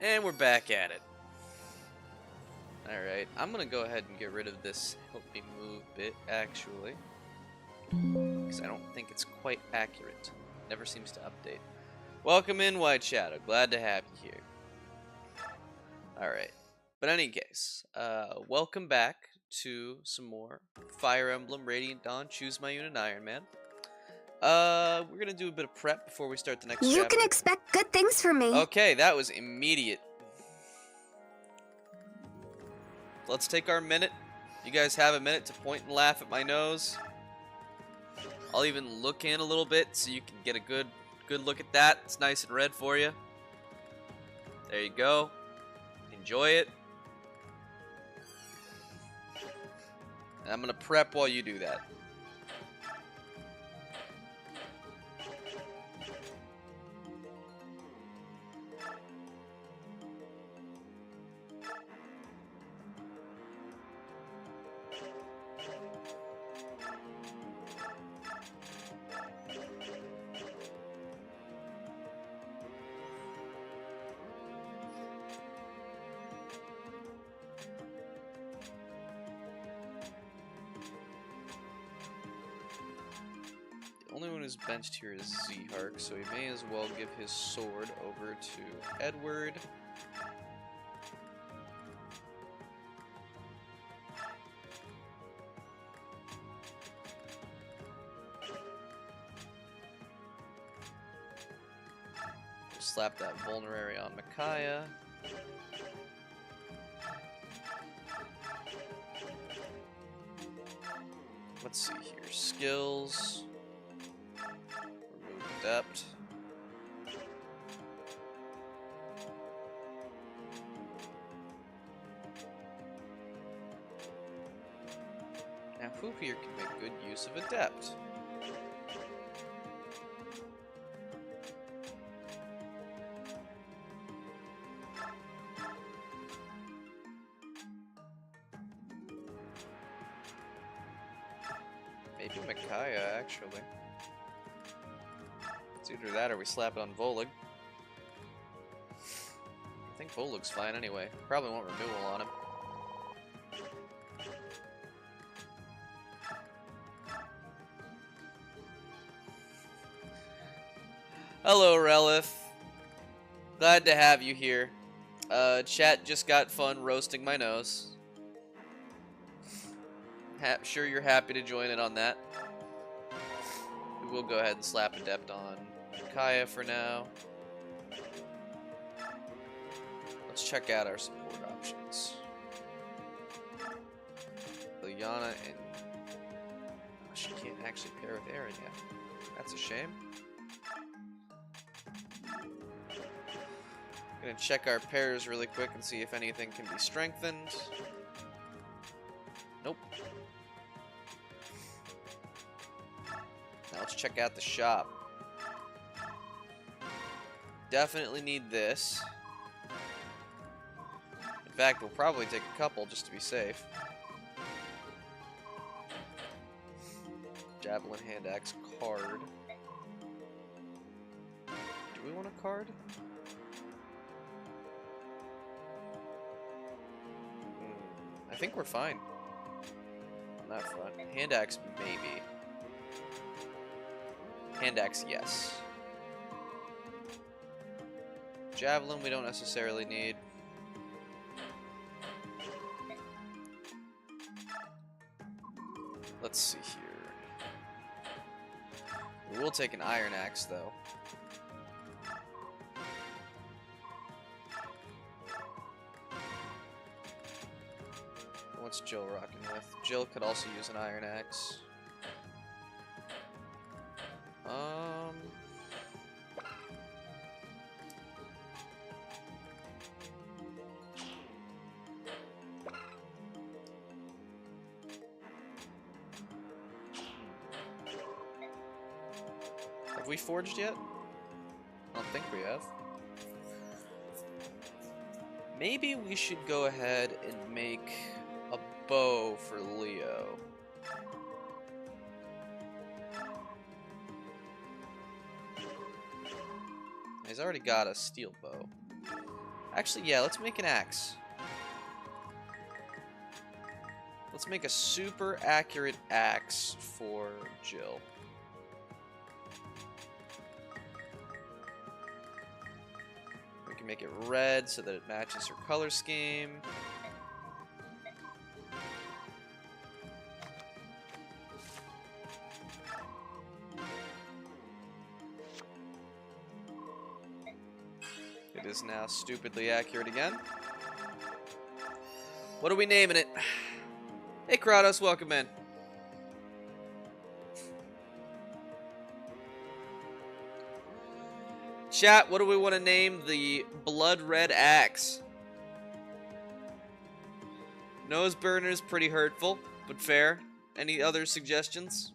And we're back at it. Alright, I'm gonna go ahead and get rid of this help me move bit, actually. Because I don't think it's quite accurate. Never seems to update. Welcome in, White Shadow. Glad to have you here. Alright. But in any case, welcome back to some more Fire Emblem Radiant Dawn Choose My Unit Ironman. We're gonna do a bit of prep before we start the next chapter. You can expect good things from me. Okay, that was immediate. Let's take our minute. You guys have a minute to point and laugh at my nose. I'll even look in a little bit so you can get a good look at that. It's nice and red for you. There you go. Enjoy it. And I'm gonna prep while you do that. The only one who's benched here is Z-Hark, so he may as well give his sword over to Edward. Slap that vulnerary on Micaiah. Let's see here. Skills. Remove adept. Now who here can make good use of adept? Maybe Micaiah, actually. It's either that or we slap it on Volug. I think Volug's fine anyway. Probably want renewal on him. Hello, Relith. Glad to have you here. Chat just got fun roasting my nose. Sure you're happy to join in on that. We will go ahead and slap adept on Micaiah for now. Let's check out our support options. Liana and... Oh, she can't actually pair with Aaron yet. That's a shame. Gonna check our pairs really quick and see if anything can be strengthened. Nope. Now let's check out the shop. Definitely need this. In fact, we'll probably take a couple just to be safe. Javelin, hand axe, card. Do we want a card? I think we're fine on that front. Hand axe, maybe. Hand axe, yes. Javelin, we don't necessarily need. Let's see here. We will take an iron axe, though. What's Jill rocking with? Jill could also use an iron axe. Have we forged yet? I don't think we have. Maybe we should go ahead and make a bow for Leo. He's already got a steel bow. Actually, yeah, let's make an axe. Let's make a super accurate axe for Jill. We can make it red so that it matches her color scheme. It is now stupidly accurate again. What are we naming it? Hey Kratos, welcome in. Chat, what do we want to name the blood red axe? Nose burner's pretty hurtful, but fair. Any other suggestions?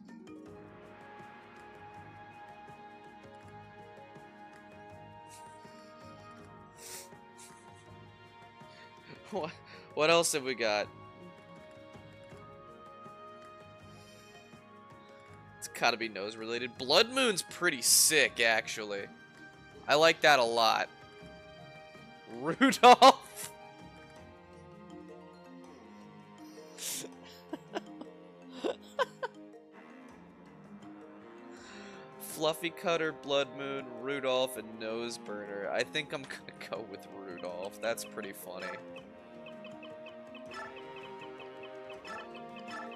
What else have we got? It's gotta be nose related. Blood Moon's pretty sick, actually. I like that a lot. Rudolph. Fluffy Cutter, Blood Moon, Rudolph, and Nose Burner. I think I'm gonna go with Rudolph. That's pretty funny.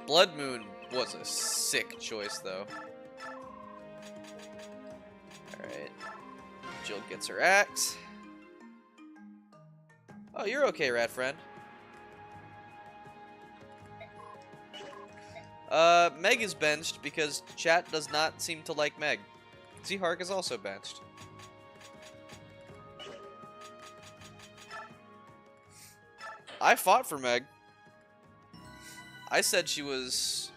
Blood Moon was a sick choice, though. Alright. Jill gets her axe. Oh, you're okay, rat friend. Meg is benched because chat does not seem to like Meg. Z-Hark is also benched. I fought for Meg. I said she was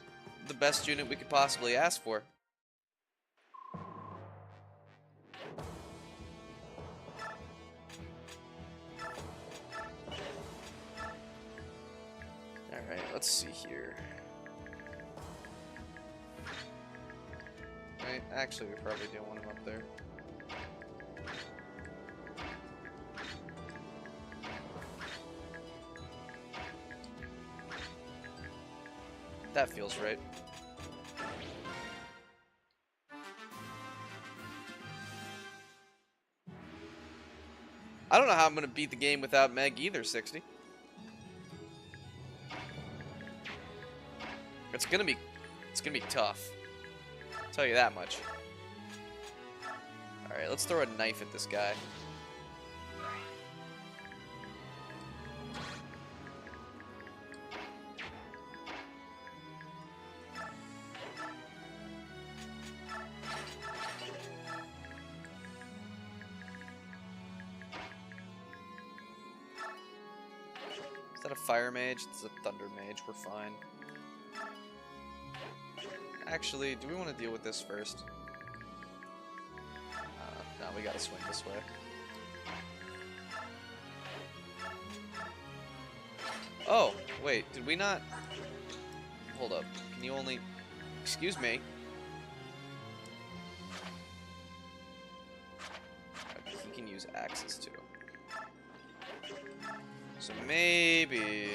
the best unit we could possibly ask for. Alright, let's see here. Right, actually we probably don't want him up there. That feels right. I don't know how I'm gonna beat the game without Meg either, 60. It's gonna be tough. I'll tell you that much. Alright, let's throw a knife at this guy. Is that a fire mage? It's a thunder mage. We're fine. Actually, do we want to deal with this first? No, we gotta swing this way. Oh, wait, did we not? Hold up. Can you only... Excuse me. Okay, he can use axes too. So maybe...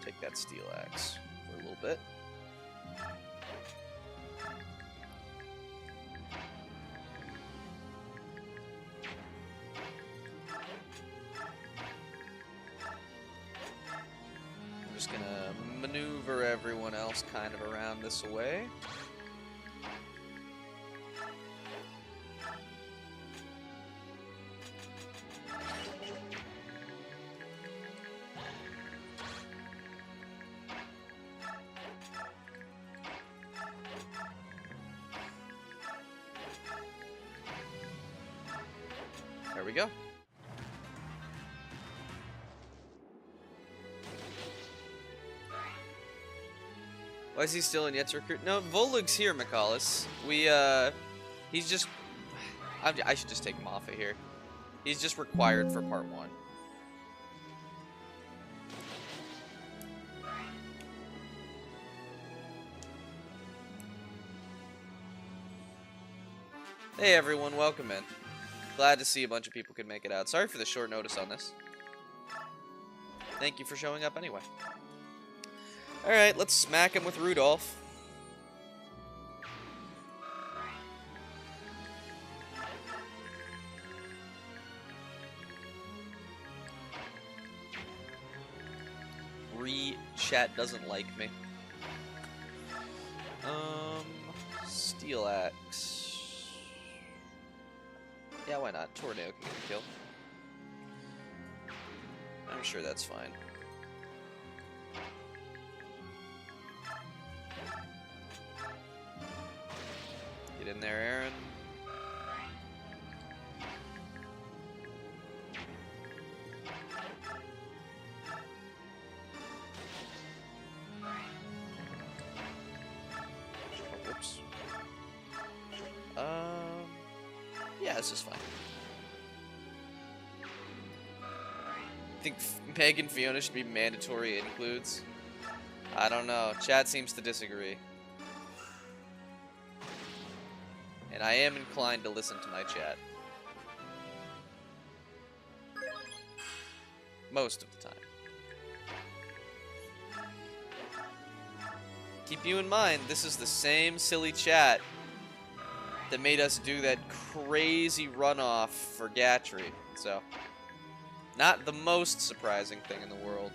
take that steel axe for a little bit. I'm just gonna maneuver everyone else kind of around this way. There we go. Why is he still in yet to recruit? No, Volug's here, Michaelis. He's just... I should just take him off of here. He's just required for part 1. Hey everyone, welcome in. Glad to see a bunch of people could make it out. Sorry for the short notice on this. Thank you for showing up anyway. Alright, let's smack him with Rudolph. Chat doesn't like me. Steel Axe. Yeah, why not? Tornado can get a kill. I'm sure that's fine. Get in there, Aaron. Yeah, this is fine. I think Meg and Fiona should be mandatory includes. I don't know. Chat seems to disagree. And I am inclined to listen to my chat. Most of the time. Keep you in mind, this is the same silly chat that made us do that crazy runoff for Gatry. So, not the most surprising thing in the world.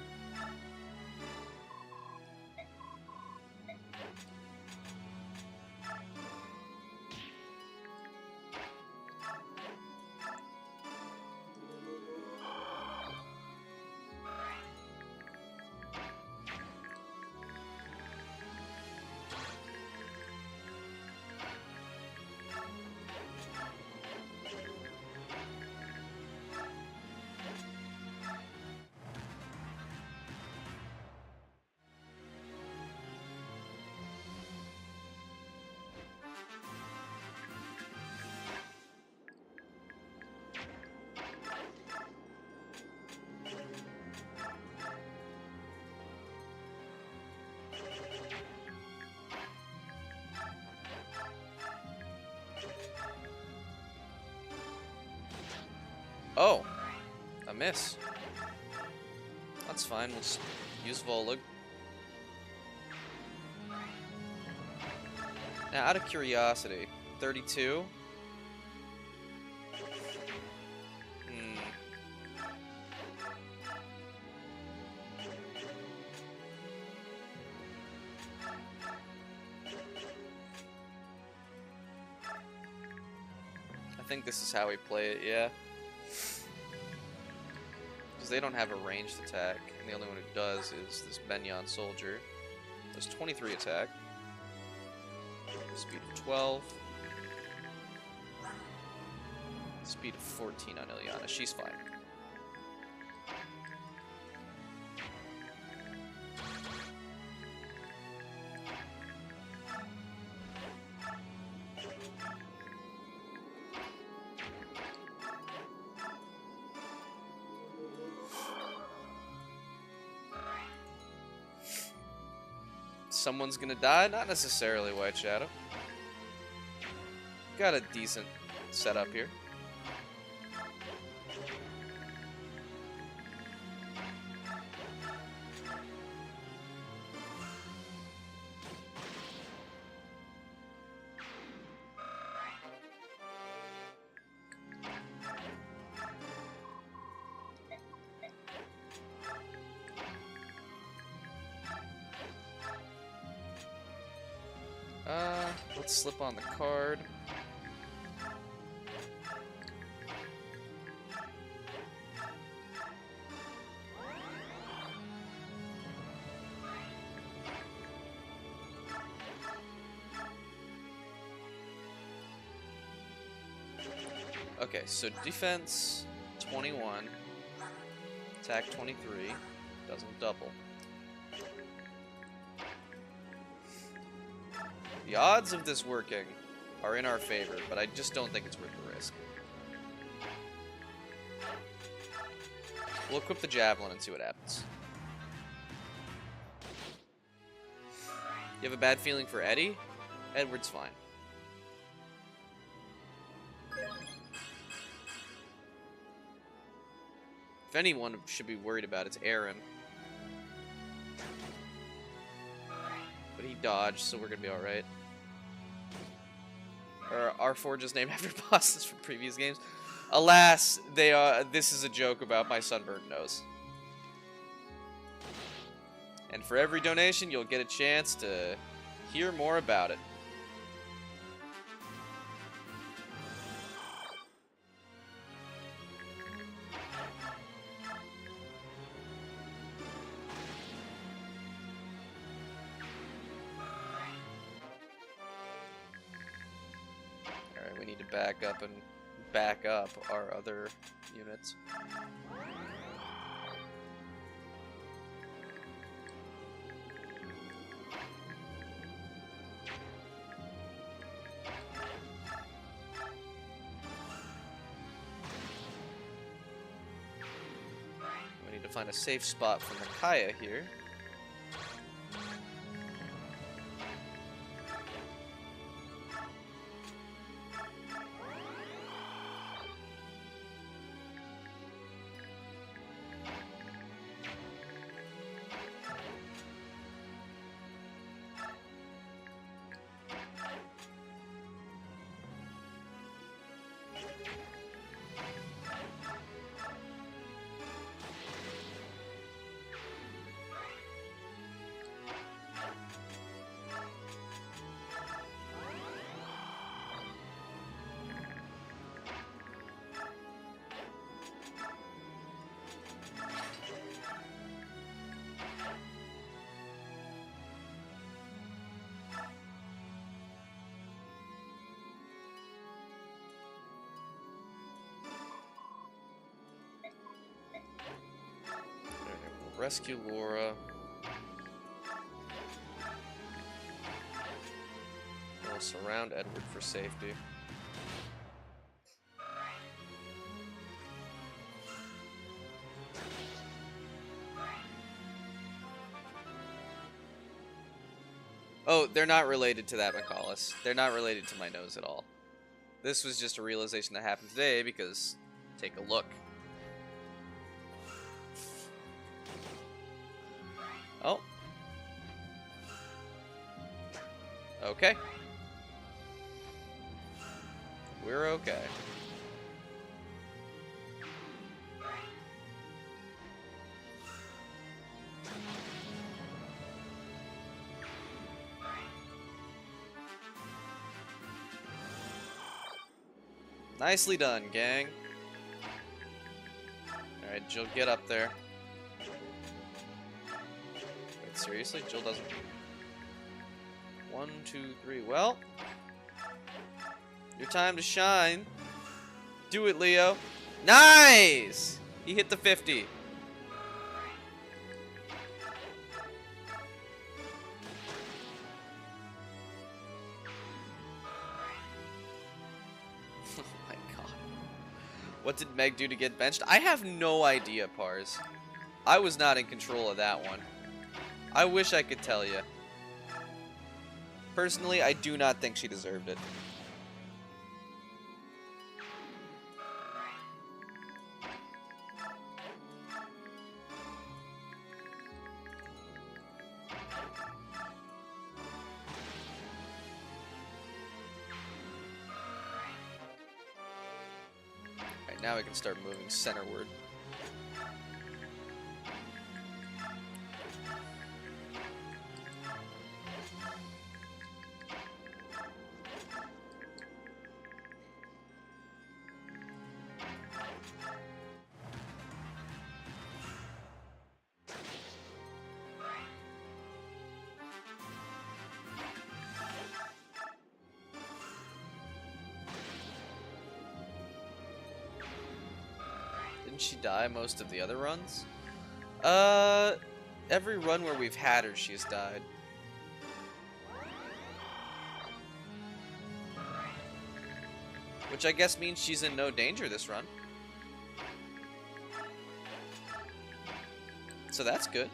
Oh, a miss. That's fine. We'll just use Volug. Now, out of curiosity, 32. I think this is how we play it, yeah. Because they don't have a ranged attack, and the only one who does is this Benyon soldier. Does 23 attack. Speed of 12. Speed of 14 on Ileana. She's fine. Someone's gonna die? Not necessarily, White Shadow. Got a decent setup here. Let's slip on the card. Okay, so defense 21, attack 23, doesn't double. The odds of this working are in our favor, but I just don't think it's worth the risk. We'll equip the Javelin and see what happens. You have a bad feeling for Eddie? Edward's fine. anyone should be worried about, it's Aaron. But he dodged, so we're gonna be alright. Our forge is named after bosses from previous games. Alas, they are. This is a joke about my sunburnt nose. And for every donation, you'll get a chance to hear more about it. Alright, we need to back up and back up our other units. We need to find a safe spot for Micaiah here. Rescue Laura. We'll surround Edward for safety. Oh, they're not related to that, McCallus. They're not related to my nose at all. This was just a realization that happened today because, take a look. Oh. Okay. We're okay. Nicely done, gang. Alright, Jill, get up there. Wait, seriously? Jill doesn't... 1, 2, 3. Well, your time to shine. Do it, Leo. Nice! He hit the 50. Oh my god. What did Meg do to get benched? I have no idea, Pars. I was not in control of that one. I wish I could tell you. Personally, I do not think she deserved it. Alright, now we can start moving centerward. Didn't she die most of the other runs? Every run where we've had her, she's died. Which I guess means she's in no danger this run. So that's good.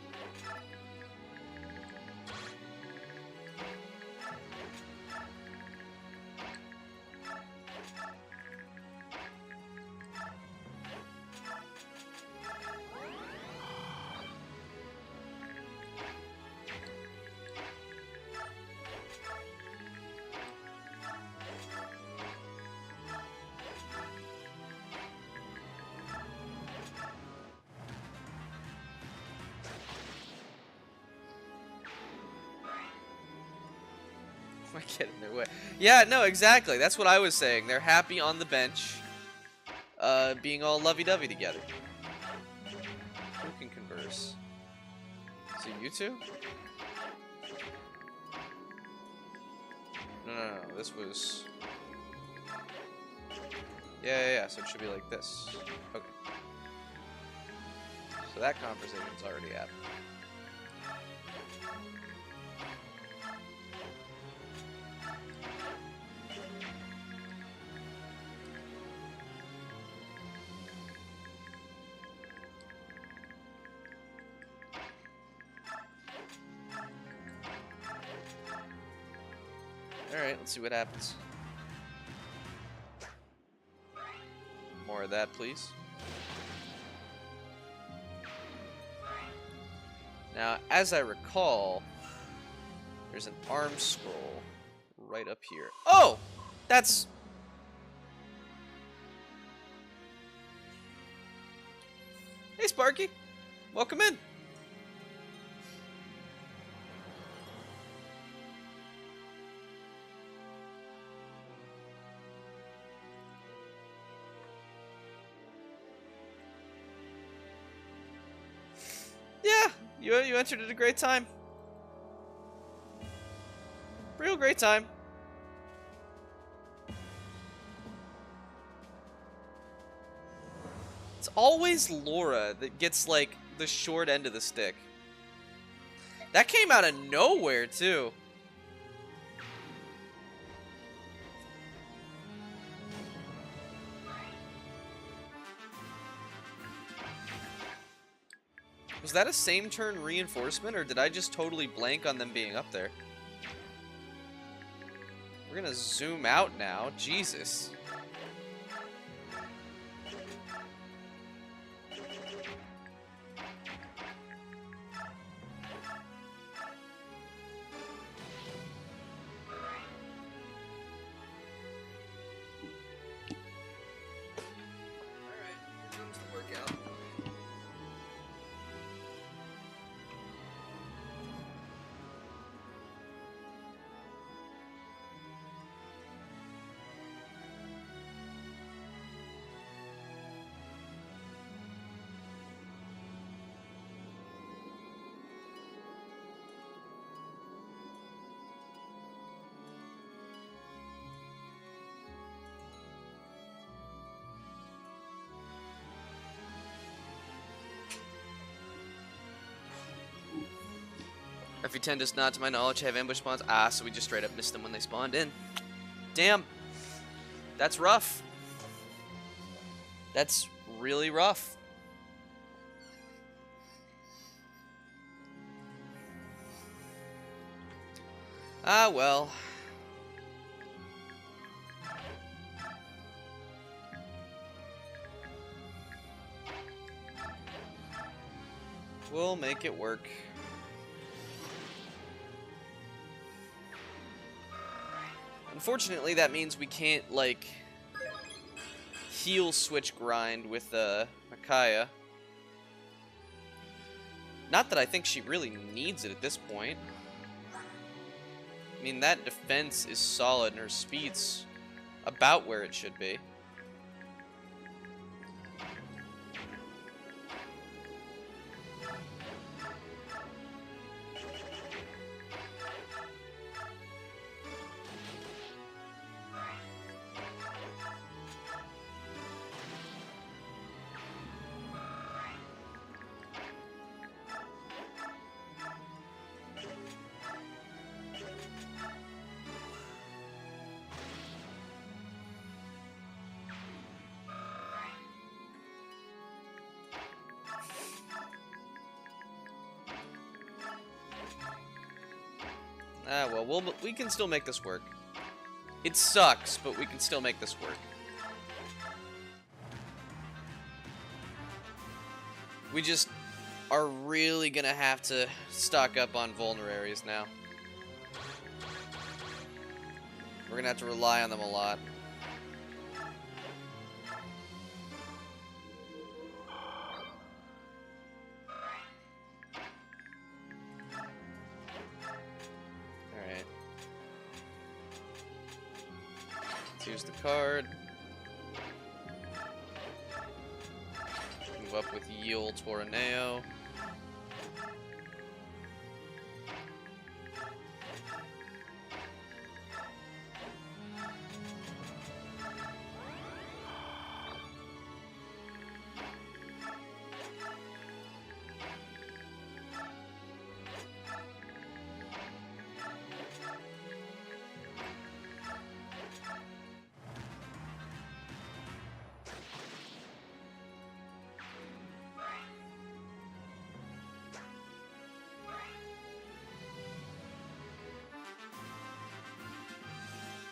I get in their way. Yeah, no, exactly. That's what I was saying. They're happy on the bench, being all lovey-dovey together. Who can converse? Is it you two? No. This was... Yeah. So it should be like this. Okay. So that conversation's already happened. Alright, let's see what happens. More of that, please. Now, as I recall, there's an arm scroll right up here. Oh! That's... Hey, Sparky! Welcome in! You entered at a great time. Real great time. It's always Laura that gets, like, the short end of the stick. That came out of nowhere, too. Was that a same turn reinforcement, or did I just totally blank on them being up there? We're gonna zoom out now. Jesus. FE10 does not, to my knowledge, have ambush spawns. Ah, so we just straight up missed them when they spawned in. Damn. That's rough. That's really rough. Ah, well. We'll make it work. Unfortunately, that means we can't, like, heal switch grind with Micaiah. Not that I think she really needs it at this point. I mean, that defense is solid and her speed's about where it should be. Ah, well, we can still make this work. It sucks, but we can still make this work. We just are really gonna have to stock up on vulneraries now. We're gonna have to rely on them a lot. choose the card. Move up with Yule Torneo.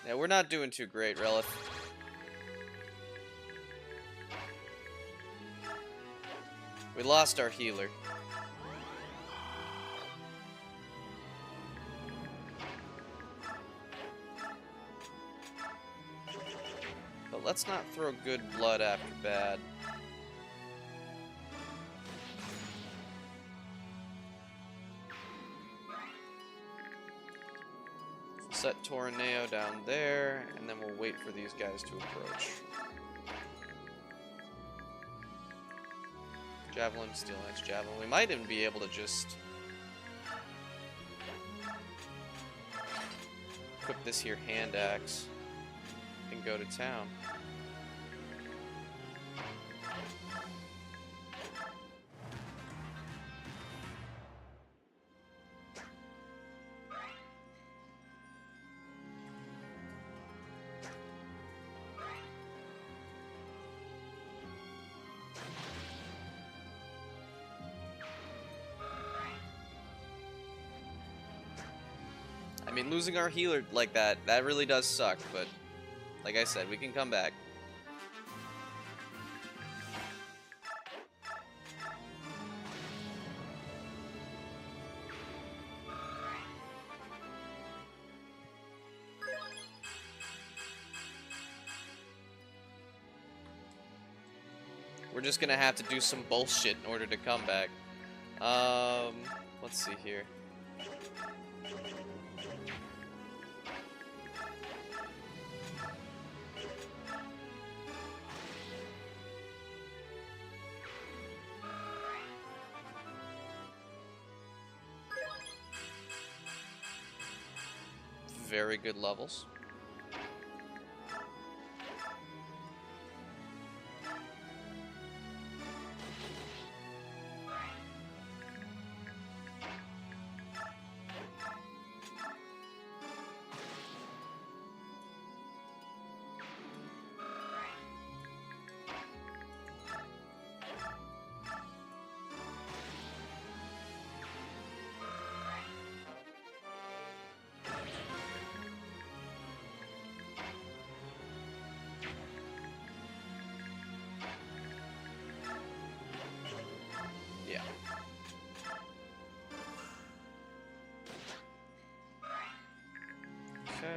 Yeah, we're not doing too great, Relith. We lost our healer. But let's not throw good blood after bad. Set Tornado down there, and then we'll wait for these guys to approach. Javelin, Steel Axe, Javelin. We might even be able to just equip this here Hand Axe and go to town. I mean, losing our healer like that really does suck, but like I said, we can come back. We're just gonna have to do some bullshit in order to come back. Let's see here. Very good levels. Yeah. Okay.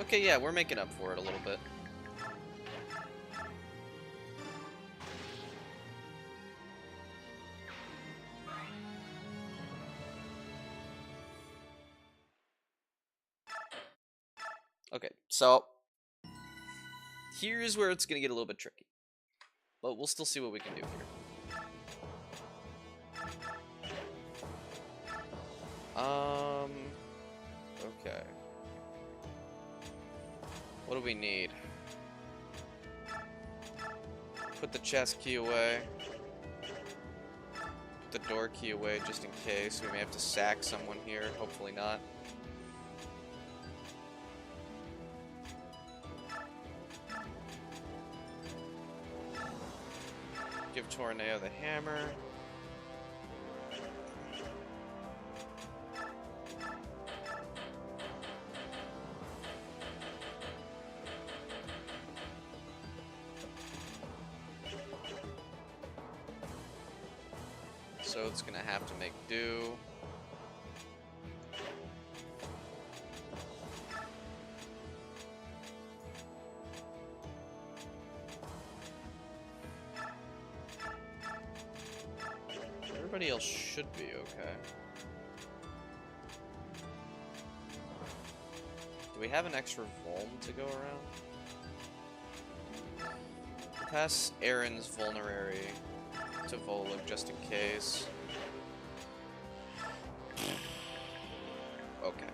Okay, yeah, we're making up for it a little bit. Okay, so here's where it's gonna get a little bit tricky, but we'll still see what we can do here. Okay. What do we need? Put the chest key away. Put the door key away just in case. We may have to sack someone here. Hopefully not. Give Tornado the hammer. So it's gonna have to make do. Everybody else should be okay. Do we have an extra Vuln to go around? Pass Aaron's Vulnerary to Volug just in case. Okay.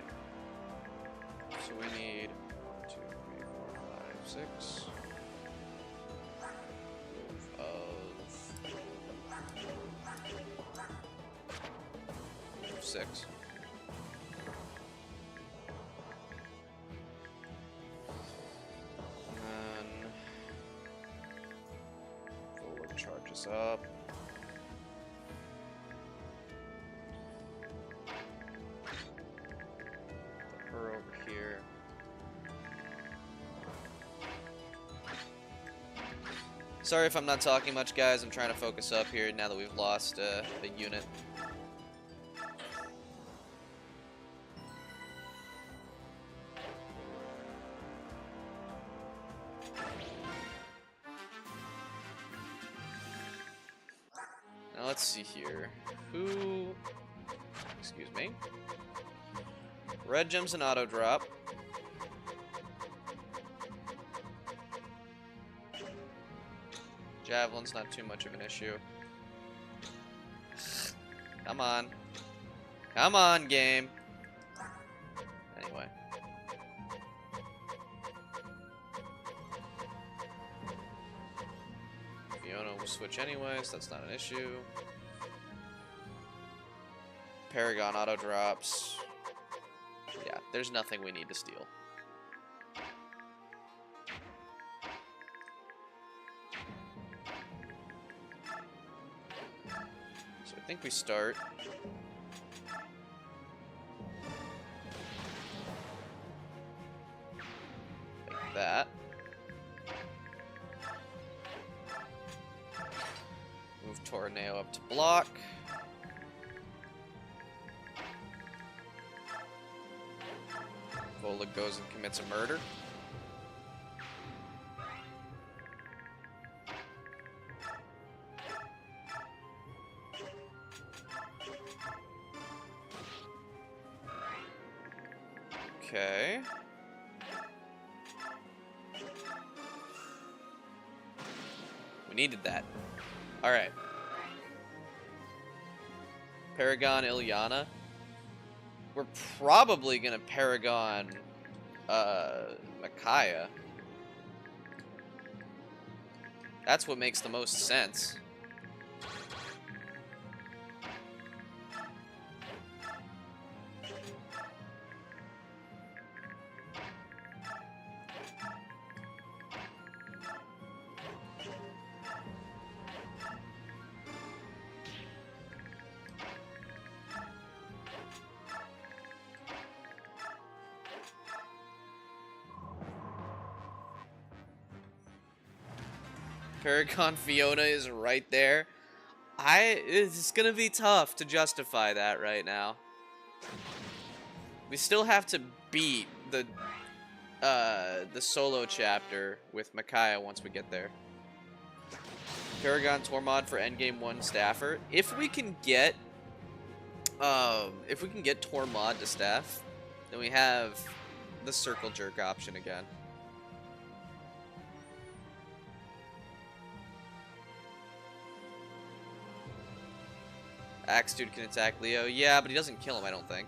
So we need 1, 2, 3, 4, 5, 6. Of 6. And then Volug charges up. Put her over here. Sorry if I'm not talking much, guys. I'm trying to focus up here now that we've lost a unit. Now let's see here. Who... Excuse me. Red gems and auto drop. Javelin's not too much of an issue. Come on. Come on, game. Anyway. Fiona will switch anyways, that's not an issue. Paragon auto drops. Yeah, there's nothing we need to steal. So I think we start. Like that. Move Tornado up to block. Volug goes and commits a murder. Okay. We needed that. Alright. Paragon Ilyana. We're probably gonna Paragon Micaiah. That's what makes the most sense. Paragon Fiona is right there. It's gonna be tough to justify that right now. We still have to beat the solo chapter with Micaiah once we get there. Paragon Tormod for endgame 1 staffer. If we can get Tormod to staff, then we have the circle jerk option again. Axe Dude can attack Leo. Yeah, but he doesn't kill him, I don't think.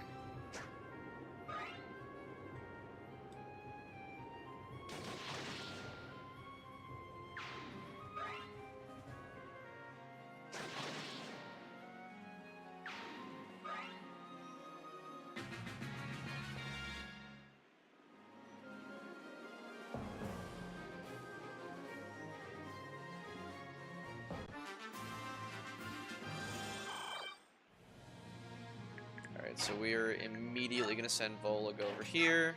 So we're immediately going to send Volug over here.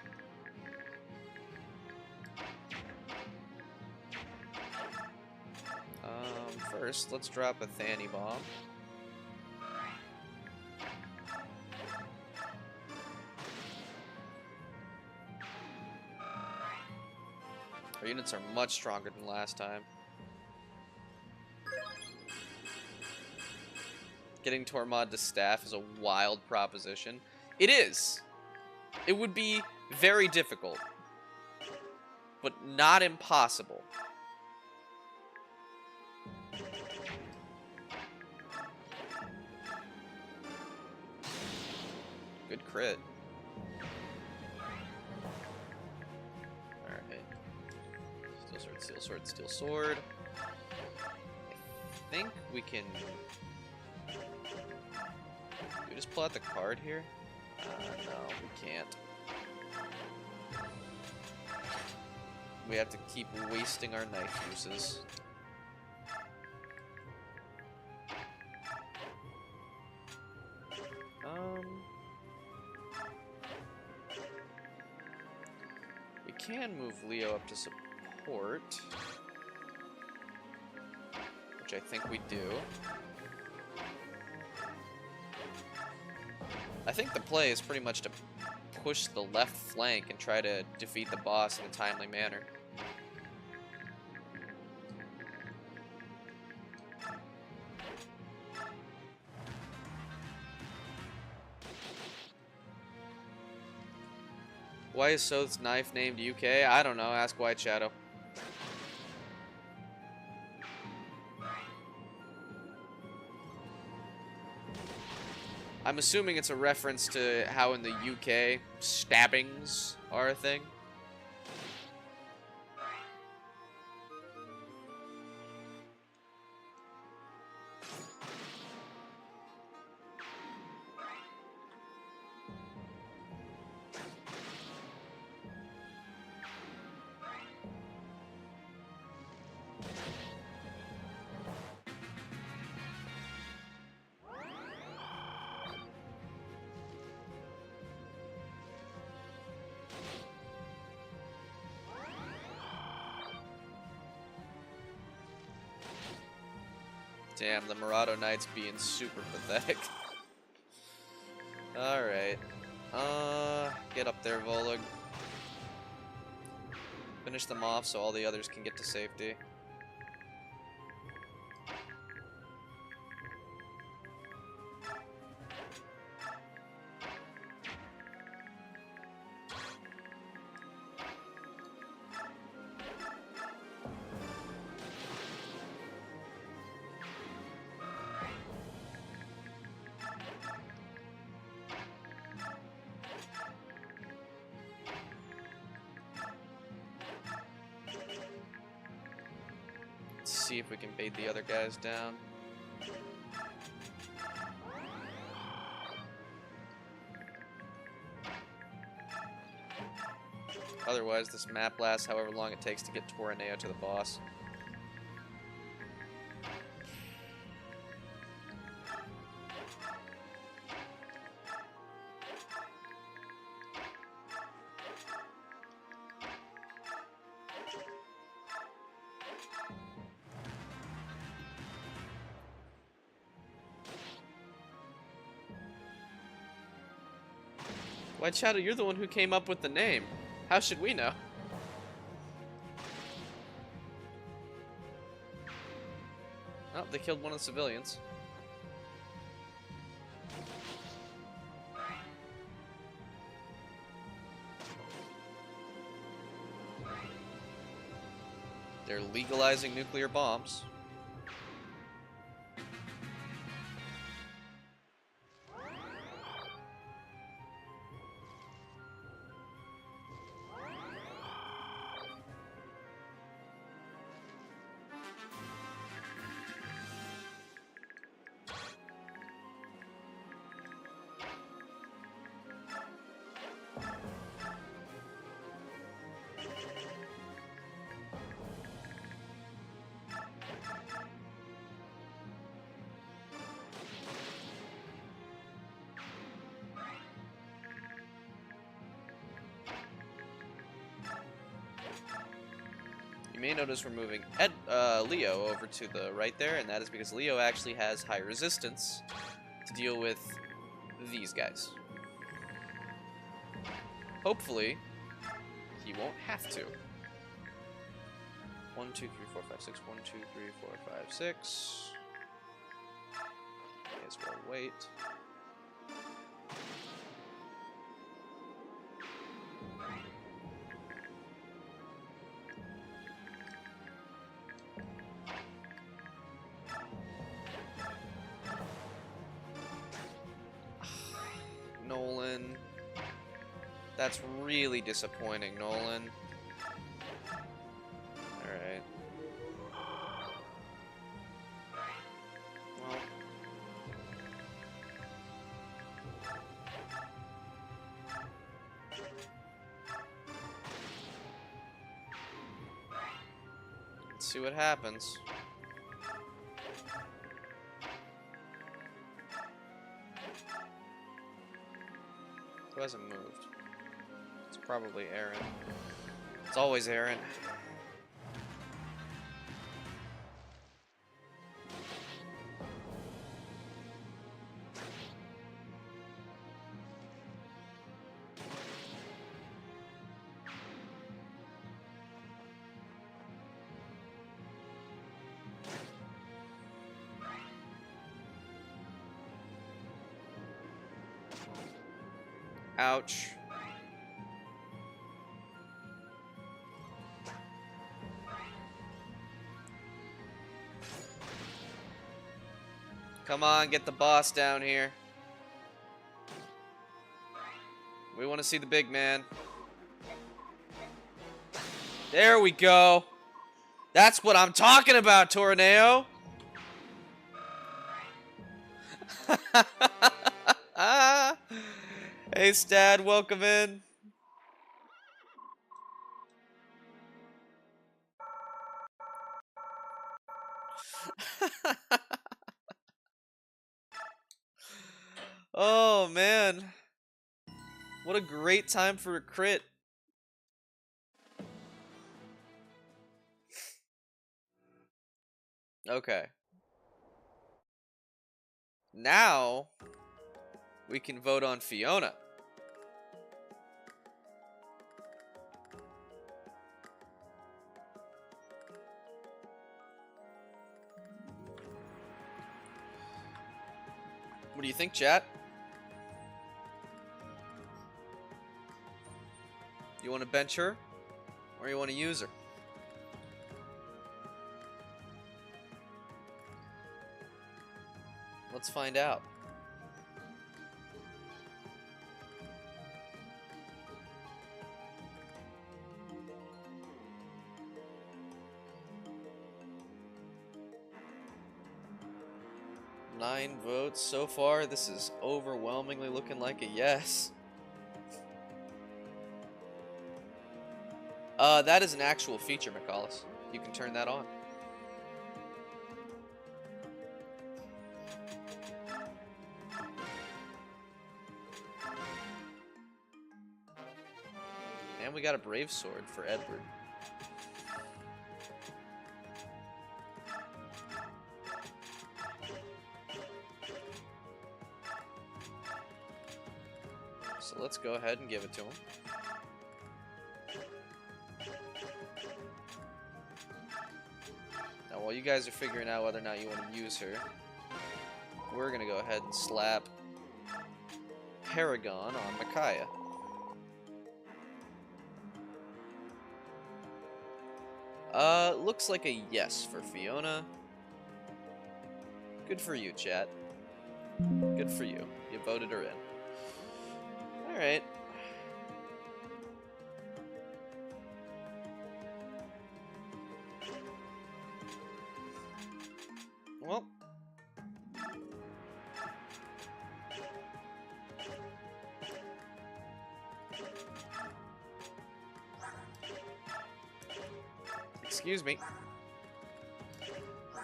First, let's drop a Thani bomb. Our units are much stronger than last time. getting Tormod to staff is a wild proposition. It is. It would be very difficult, but not impossible. Good crit. Alright. Steel sword, steel sword, steel sword. I think we can... Do we just pull out the card here? No, we can't. We have to keep wasting our knife uses. We can move Leo up to support, which I think we do. I think the play is pretty much to push the left flank and try to defeat the boss in a timely manner. Why is Sothe's knife named UK? I don't know. Ask White Shadow. I'm assuming it's a reference to how in the UK stabbings are a thing. Damn, the Murado Knights being super pathetic. Alright. Get up there, Volug. Finish them off so all the others can get to safety. See if we can bait the other guys down. Otherwise, this map lasts however long it takes to get Torineo to the boss. White Shadow, you're the one who came up with the name. How should we know? Oh, they killed one of the civilians. They're legalizing nuclear bombs. You may notice we're moving Leo over to the right there, and that is because Leo actually has high resistance to deal with these guys. Hopefully, he won't have to. 1, 2, 3, 4, 5, 6. 1, 2, 3, 4, 5, 6. as well wait. Nolan. That's really disappointing, Nolan. Alright. Well. Let's see what happens. Who hasn't moved? It's probably Aaron. It's always Aaron. Ouch. Come on, get the boss down here. We want to see the big man. There we go. That's what I'm talking about, Torneo. Hey, Stad, welcome in. Oh, man. What a great time for a crit. Okay. Now, we can vote on Fiona. What do you think, chat? You want to bench her, or you want to use her? Let's find out. Nine votes so far. This is overwhelmingly looking like a yes. That is an actual feature, Micaiah. You can turn that on. And we got a brave sword for Edward. So let's go ahead and give it to him. Now, while you guys are figuring out whether or not you want to use her, we're going to go ahead and slap Paragon on Micaiah. Looks like a yes for Fiona. Good for you, chat. Good for you. You voted her in. Alright. Well. Excuse me.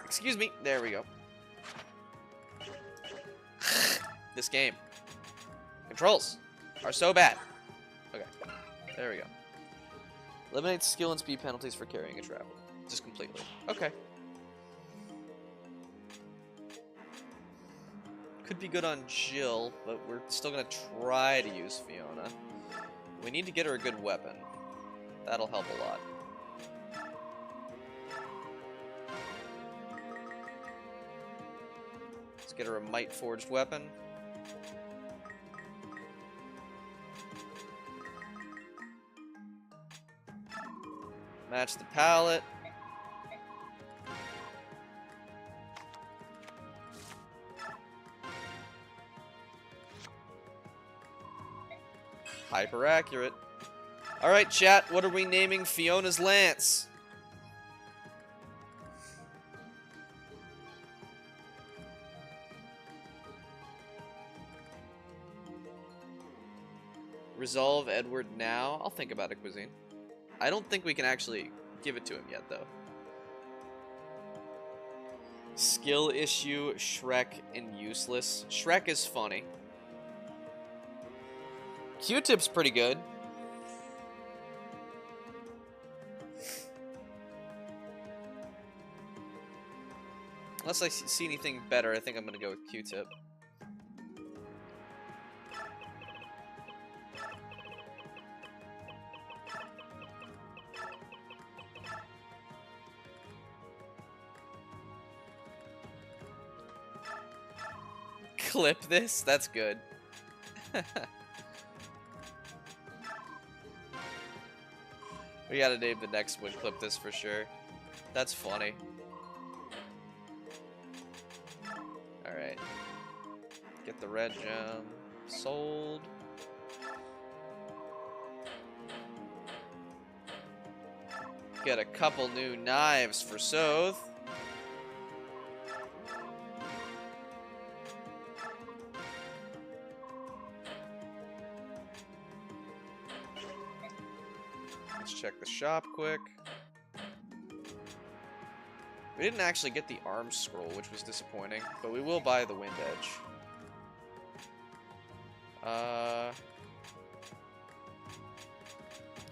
Excuse me. There we go. This game. Controls are so bad. Okay. There we go. Eliminates skill and speed penalties for carrying a traveler. Just completely. Okay. Could be good on Jill, but we're still going to try to use Fiona. We need to get her a good weapon. That'll help a lot. Let's get her a Might Forged weapon. Match the palette. Hyper accurate. Alright, chat, what are we naming Fiona's lance? Resolve Edward now. I'll think about it, Cuisine. I don't think we can actually give it to him yet, though. Skill issue, Shrek, and useless. Shrek is funny. Q-tip's pretty good. Unless I see anything better, I think I'm gonna go with Q-tip. Clip this? That's good. We gotta name the next one Clip This for sure. That's funny. Alright. Get the red gem. Sold. Get a couple new knives for Sothe. Let's check the shop quick. We didn't actually get the arm scroll, which was disappointing, but we will buy the wind edge.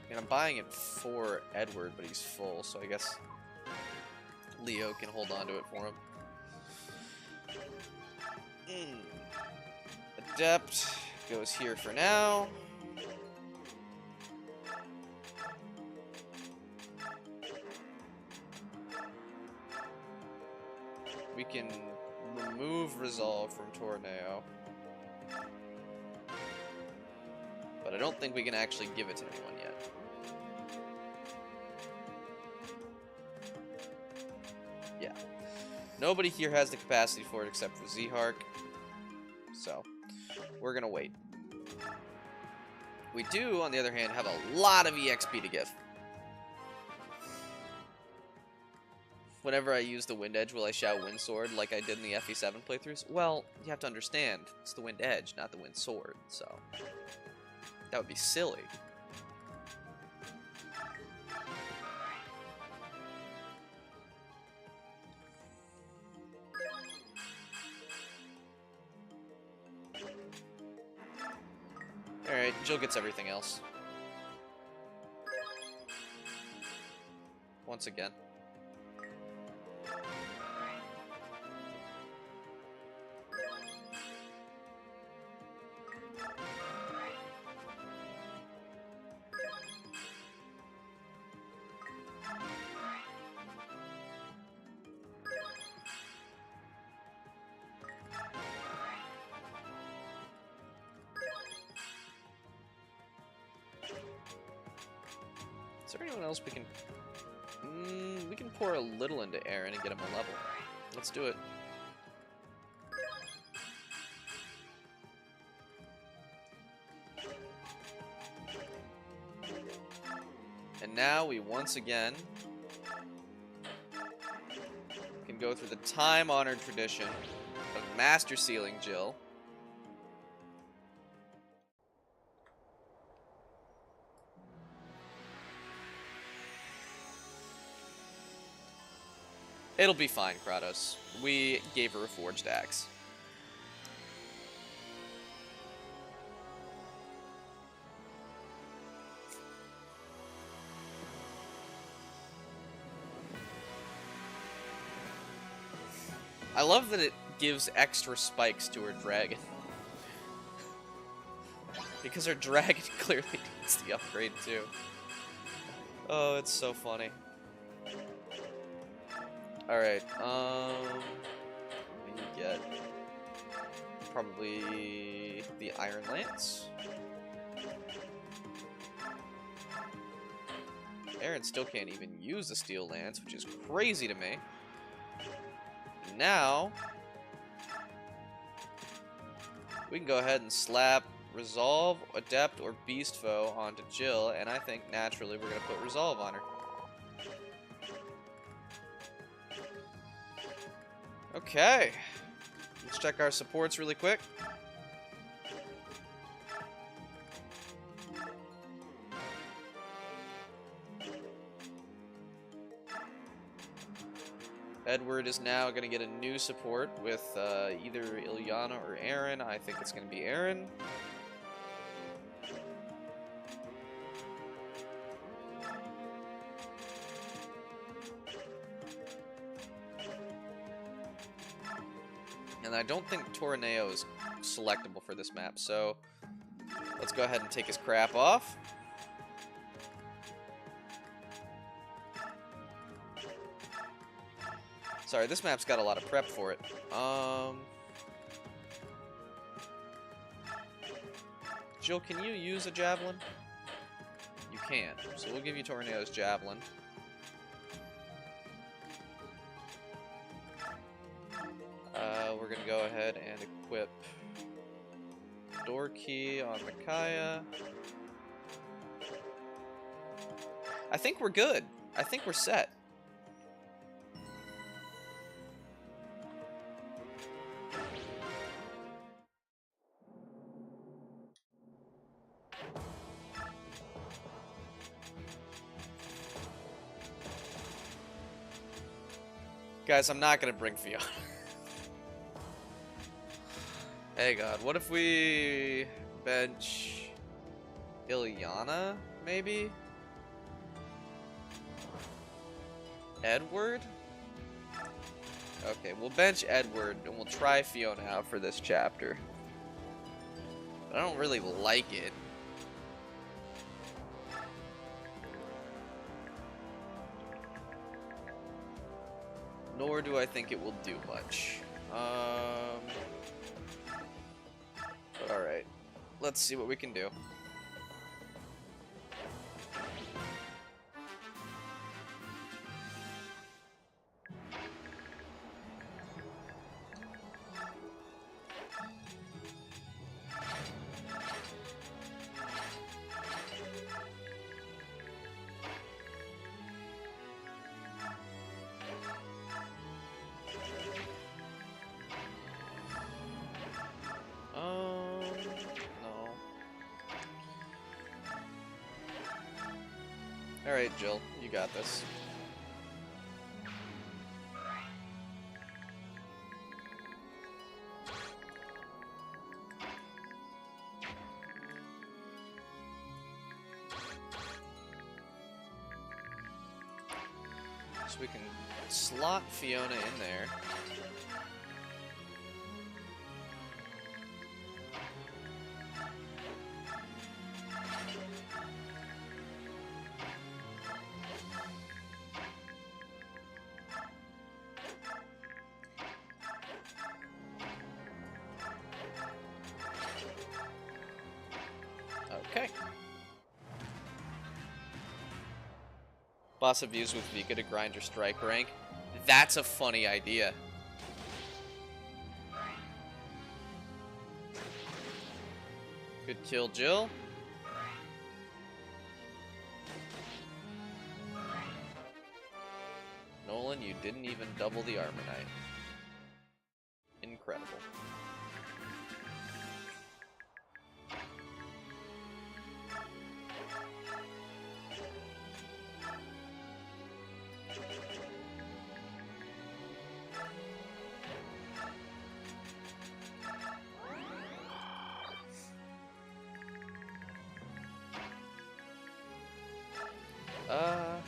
And I'm buying it for Edward, but he's full, so I guess Leo can hold on to it for him. Adept goes here for now. We can remove Resolve from Tornado. But I don't think we can actually give it to anyone yet. Yeah. Nobody here has the capacity for it except for Zhark. So, we're gonna wait. We do, on the other hand, have a lot of EXP to give. Whenever I use the Wind Edge, will I shout Wind Sword like I did in the FE7 playthroughs? Well, you have to understand, it's the Wind Edge, not the Wind Sword, so that would be silly. Alright, Jill gets everything else. Once again. Is there anyone else we can... we can pour a little into Aaron and get him a level. Let's do it. And now we once again can go through the time-honored tradition of Master Sealing Jill. It'll be fine, Kratos. We gave her a forged axe. I love that it gives extra spikes to her dragon. Because her dragon clearly needs the upgrade too. Oh, it's so funny. Alright, what do you get? probably the Iron Lance. Aaron still can't even use the Steel Lance, which is crazy to me. Now, we can go ahead and slap Resolve, Adept, or Beast Foe onto Jill, and I think naturally we're going to put Resolve on her. Okay. Let's check our supports really quick. Edward is now going to get a new support with either Ilyana or Aaron. I think it's going to be Aaron. And I don't think Torneo is selectable for this map, so let's go ahead and take his crap off. Sorry, this map's got a lot of prep for it. Jill, can you use a Javelin? You can, so we'll give you Tornado's Javelin. We're gonna go ahead and equip Door Key on Micaiah. I think we're good. I think we're set. Guys, I'm not gonna bring Fiona. Hey God, what if we bench Ilyana, maybe? Edward? Okay, we'll bench Edward and we'll try Fiona out for this chapter. But I don't really like it. Nor do I think it will do much. But alright. Let's see what we can do. Alright, Jill, you got this. So we can slot Fiona in there. Okay. Boss of views with Vika to grind your strike rank. That's a funny idea. Good kill, Jill. Nolan, you didn't even double the Armor Knight. Incredible.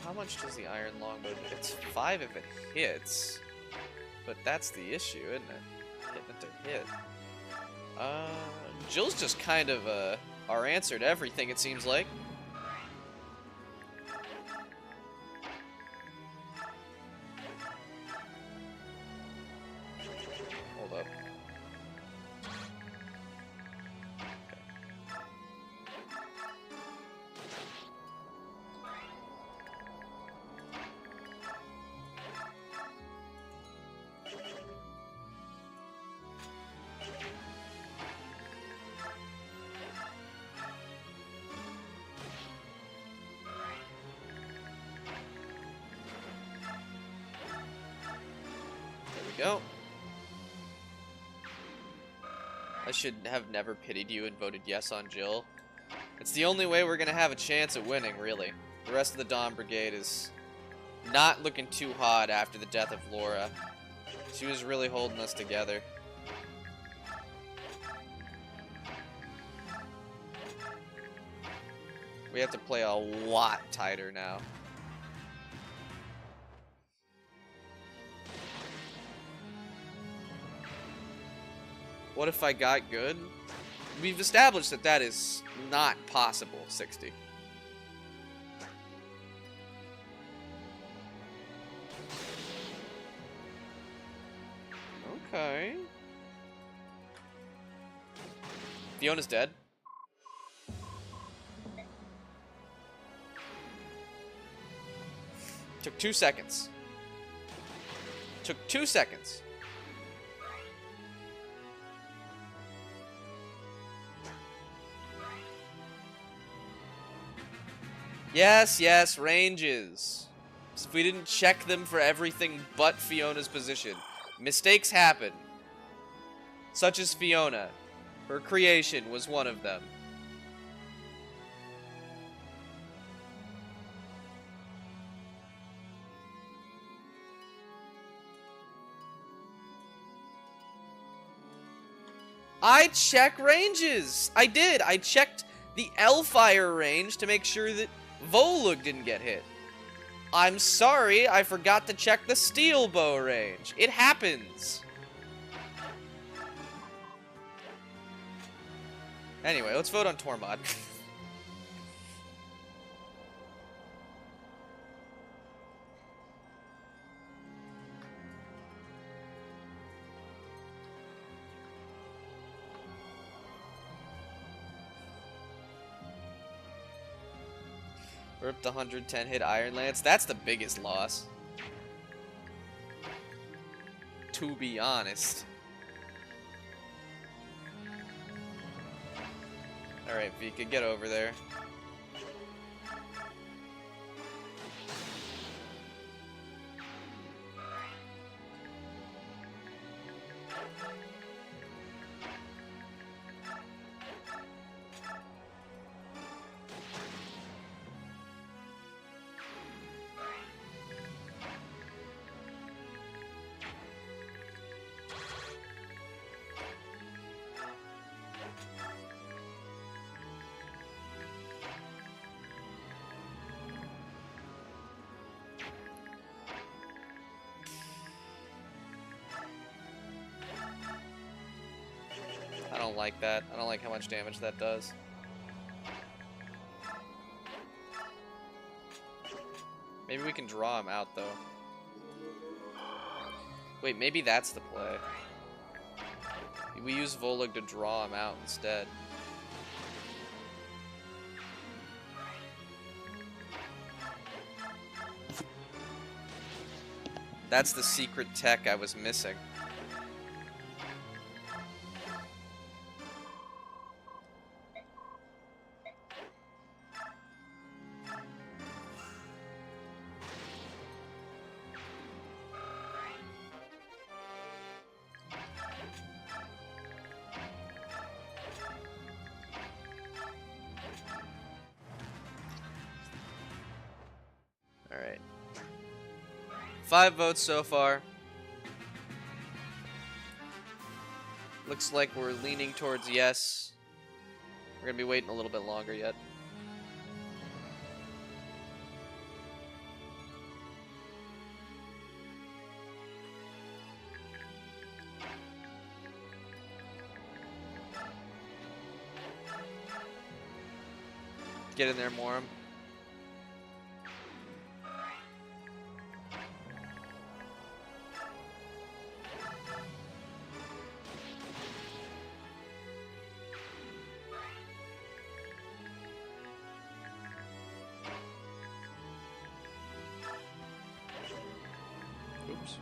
How much does the iron longbow do? It's 5 if it hits. But that's the issue, isn't it? Getting it to hit. Jill's just kind of our answer to everything, it seems like. Hold up. we go. I should have never pitied you and voted yes on Jill. It's the only way we're gonna have a chance at winning, really. The rest of the Dawn Brigade is not looking too hot after the death of Laura. She was really holding us together. We have to play a lot tighter now. What if I got good? We've established that that is not possible, 60. Okay. Fiona's dead. Took 2 seconds. Took 2 seconds. Yes, yes, ranges. So if we didn't check them for everything but Fiona's position. Mistakes happen. Such as Fiona. Her creation was one of them. I check ranges. I did. I checked the L-Fire range to make sure that Volug didn't get hit. I'm sorry, I forgot to check the Steel Bow range. It happens. Anyway, let's vote on Tormod. Ripped the 110 hit Iron Lance. That's the biggest loss. To be honest. Alright, Vika, get over there. I don't like that. I don't like how much damage that does. Maybe we can draw him out, though. Wait, maybe that's the play. We use Volug to draw him out instead. That's the secret tech I was missing. Alright. 5 votes so far. Looks like we're leaning towards yes. We're gonna be waiting a little bit longer yet. Get in there, Moram. Oops.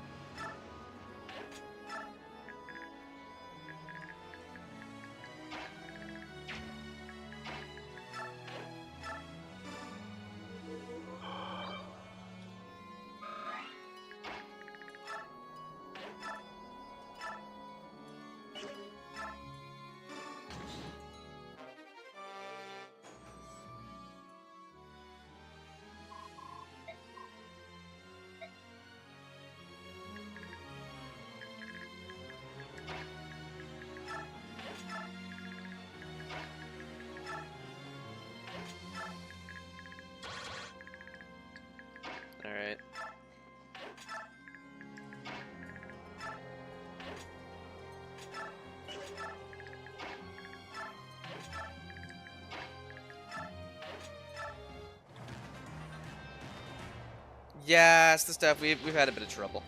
Yeah, it's the stuff we've had a bit of trouble.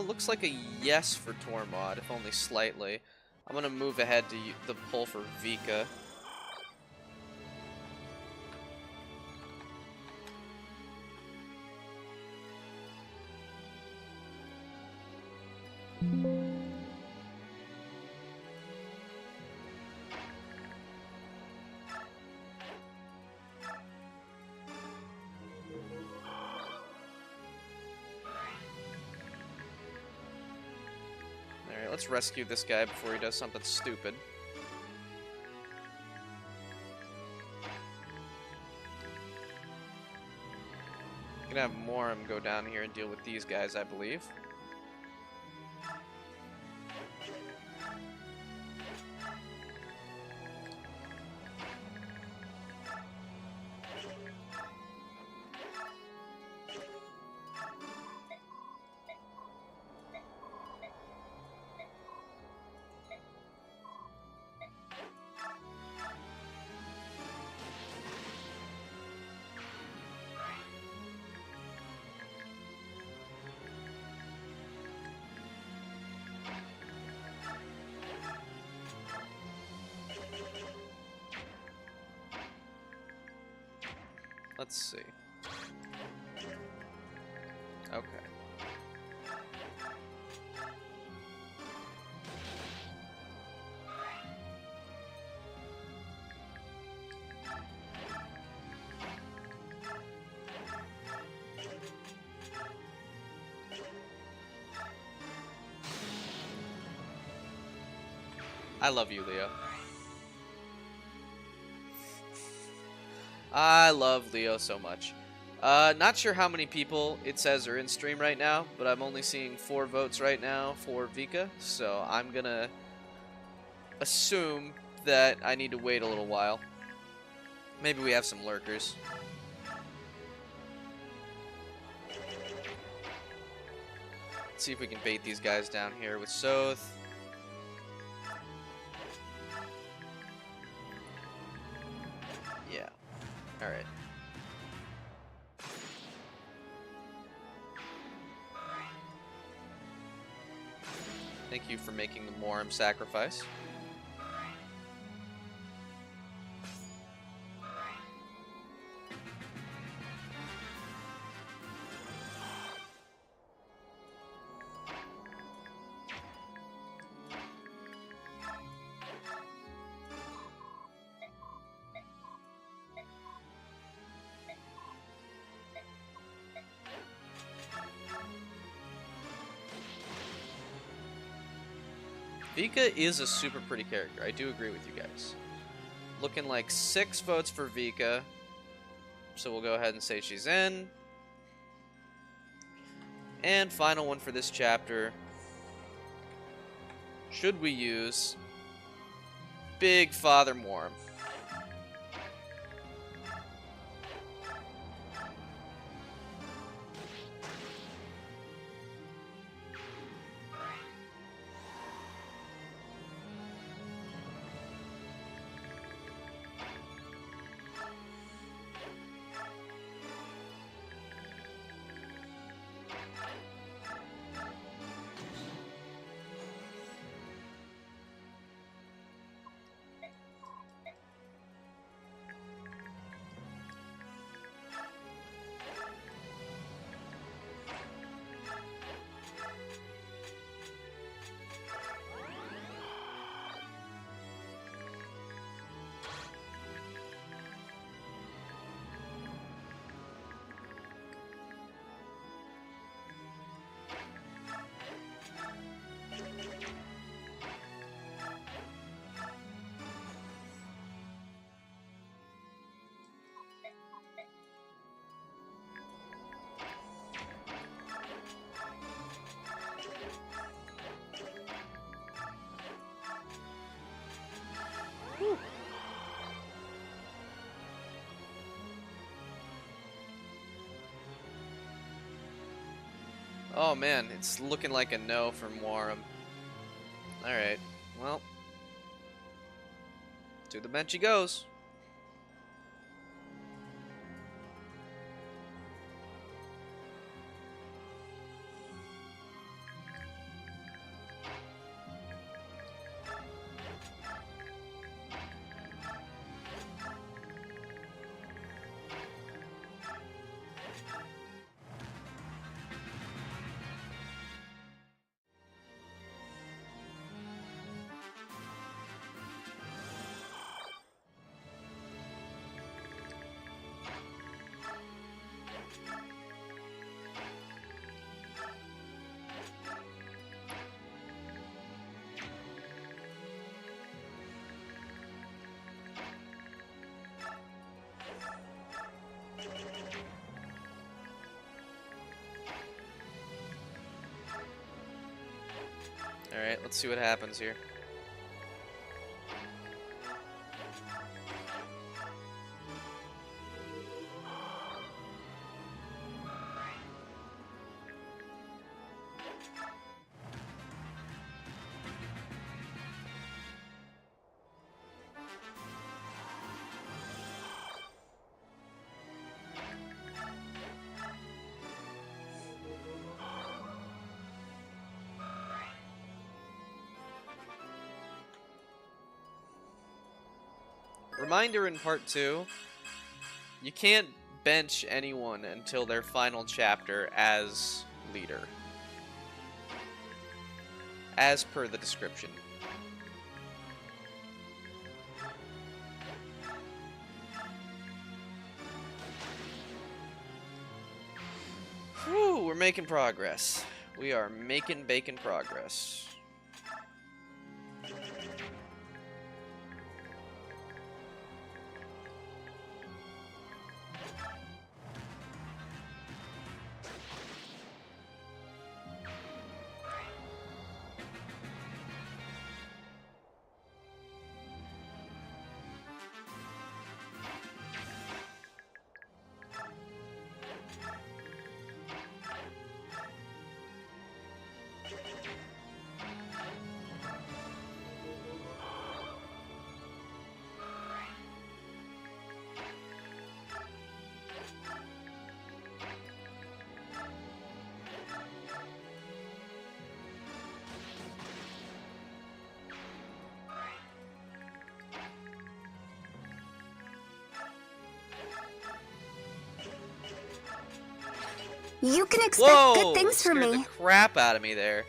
Looks like a yes for Tormod, if only slightly. I'm gonna move ahead to the pull for Vika. Alright, let's rescue this guy before he does something stupid. Gonna have Moram go down here and deal with these guys, I believe. Let's see. Okay. I love you, Leo. I love Leo so much. Not sure how many people it says are in stream right now, but I'm only seeing 4 votes right now for Vika, so I'm gonna assume that I need to wait a little while. Maybe we have some lurkers. Let's see if we can bait these guys down here with Sothe. Yeah. Alright. Thank you for making the Moram sacrifice. Vika is a super pretty character. I do agree with you guys. Looking like 6 votes for Vika. So we'll go ahead and say she's in. And final one for this chapter. Should we use Big Father Moram? Oh man, it's looking like a no from Moram. Alright, well. To the bench he goes. Alright, let's see what happens here. Reminder in part 2, you can't bench anyone until their final chapter as leader. As per the description. Whew, we're making progress. We are making bacon progress. You can expect good things from me. Scared the crap out of me there.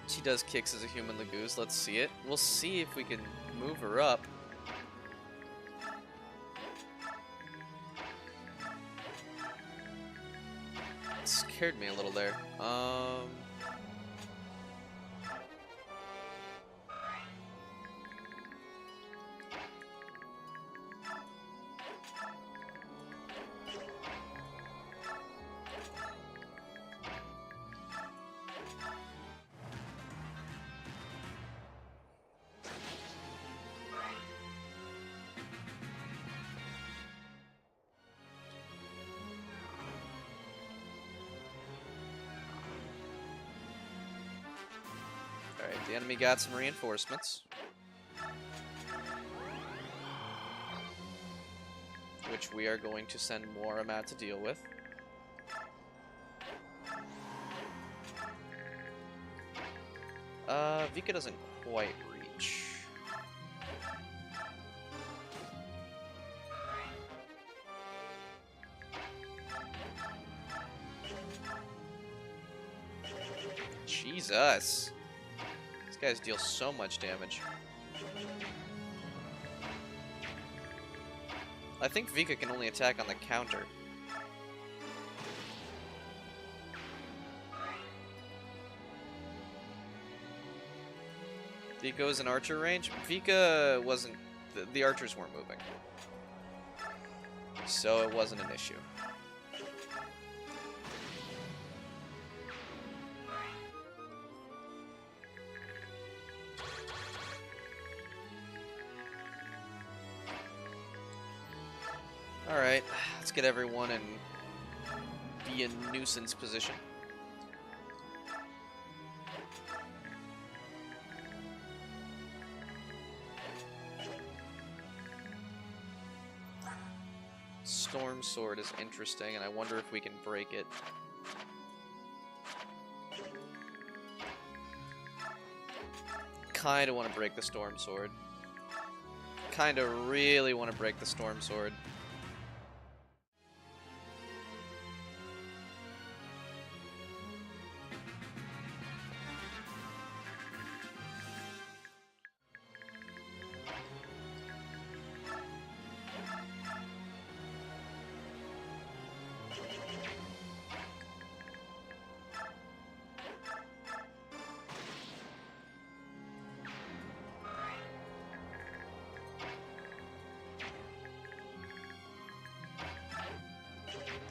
She does kicks as a human Lagoose. Let's see it. We'll see if we can move her up. It scared me a little there. Alright, the enemy got some reinforcements. Which we are going to send Moram out to deal with. Vika doesn't quite reach. Jesus. These guys deal so much damage. I think Vika can only attack on the counter. Vika's in archer range. Vika wasn't... The archers weren't moving. So it wasn't an issue. Alright, let's get everyone in be a nuisance position. storm sword is interesting, and I wonder if we can break it. Kinda want to break the storm sword. Kinda really want to break the storm sword.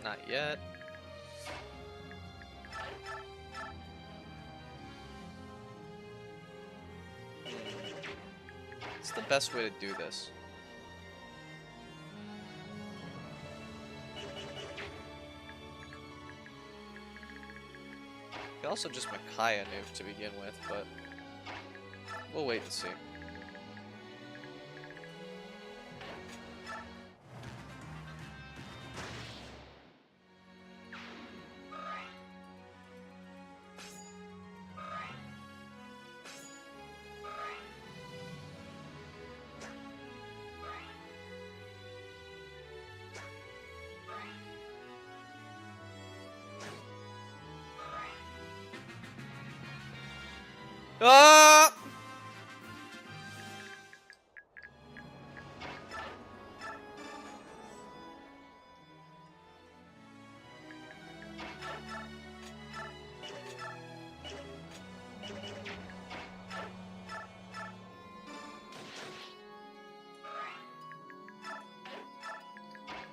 Not yet. What's the best way to do this? I could also just Micaiah nuke to begin with, but we'll wait and see. Ah!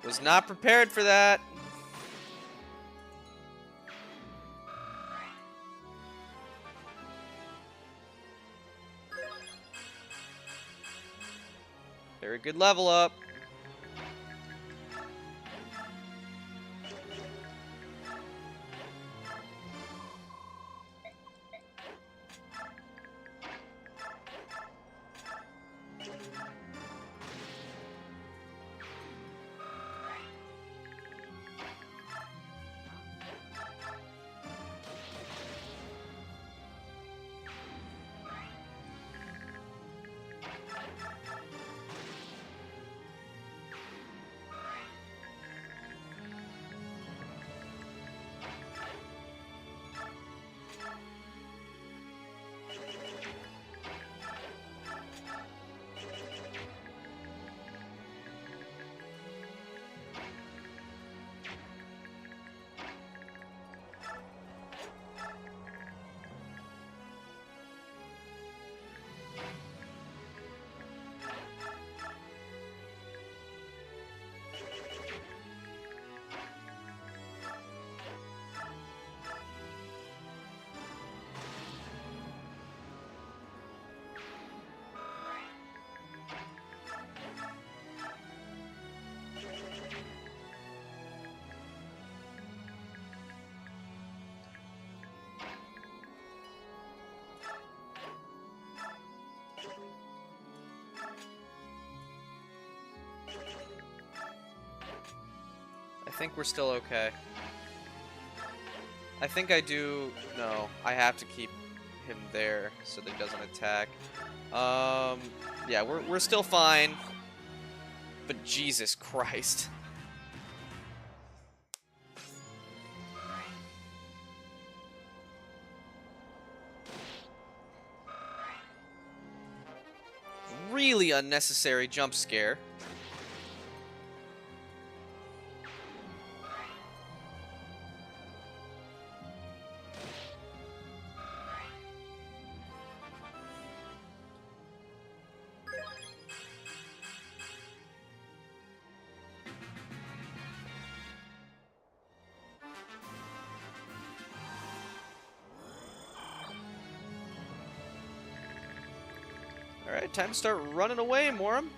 Was not prepared for that. Very good level up. I think we're still okay. I think I do... No, I have to keep him there so that he doesn't attack. Yeah, we're still fine. But Jesus Christ. Really unnecessary jump scare. Alright, time to start running away, Moram.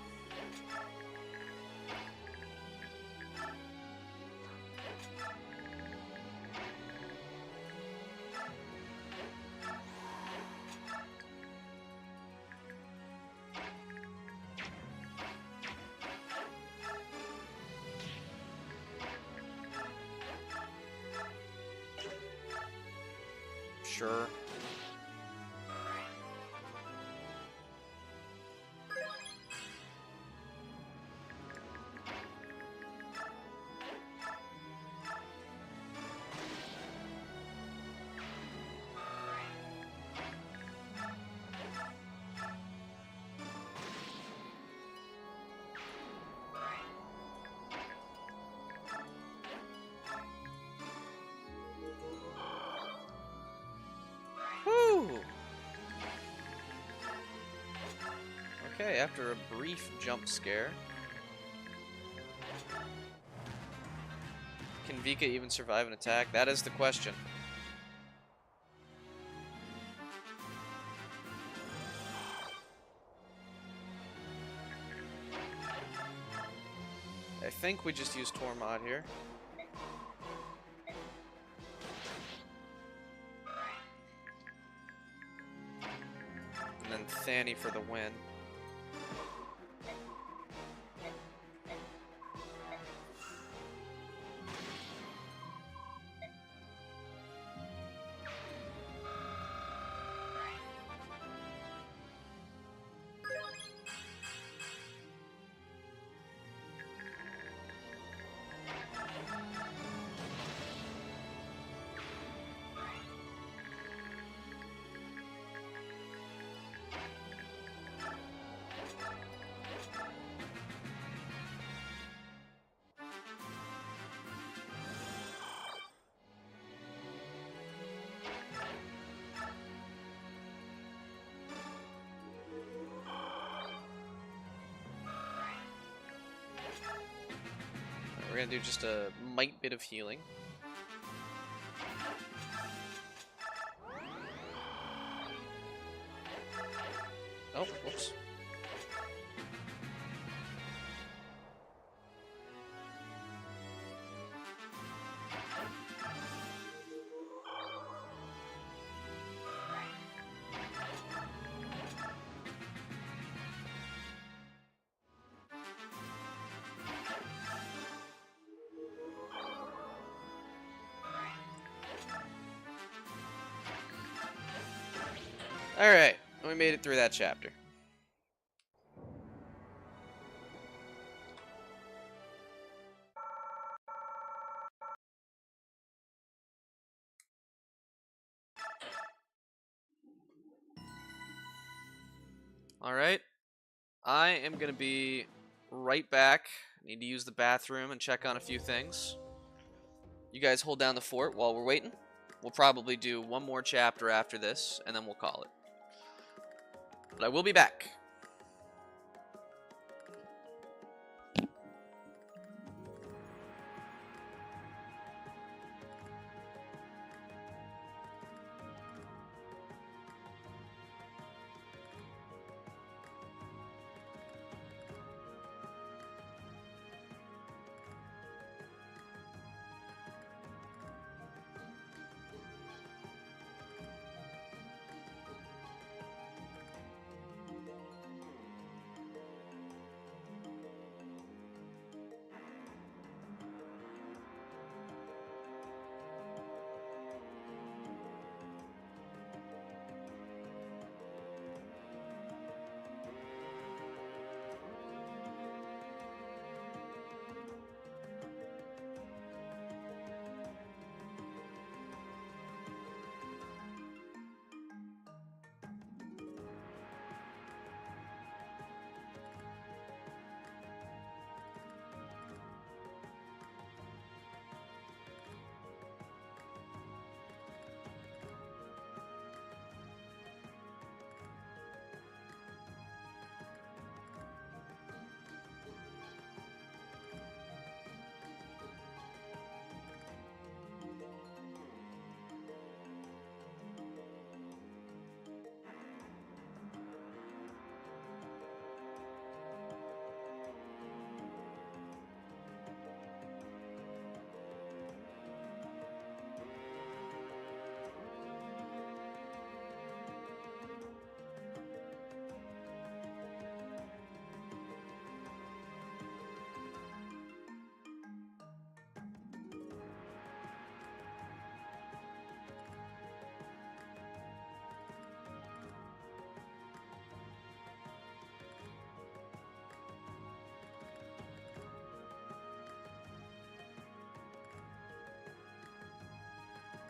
Sure. Okay, after a brief jump scare. Can Vika even survive an attack? That is the question. I think we just use Tormod here. And then Thani for the win. We're gonna do just a mite bit of healing. Oh, whoops. Alright, we made it through that chapter. Alright, I am going to be right back. I need to use the bathroom and check on a few things. You guys hold down the fort while we're waiting. We'll probably do one more chapter after this, and then we'll call it. But I will be back.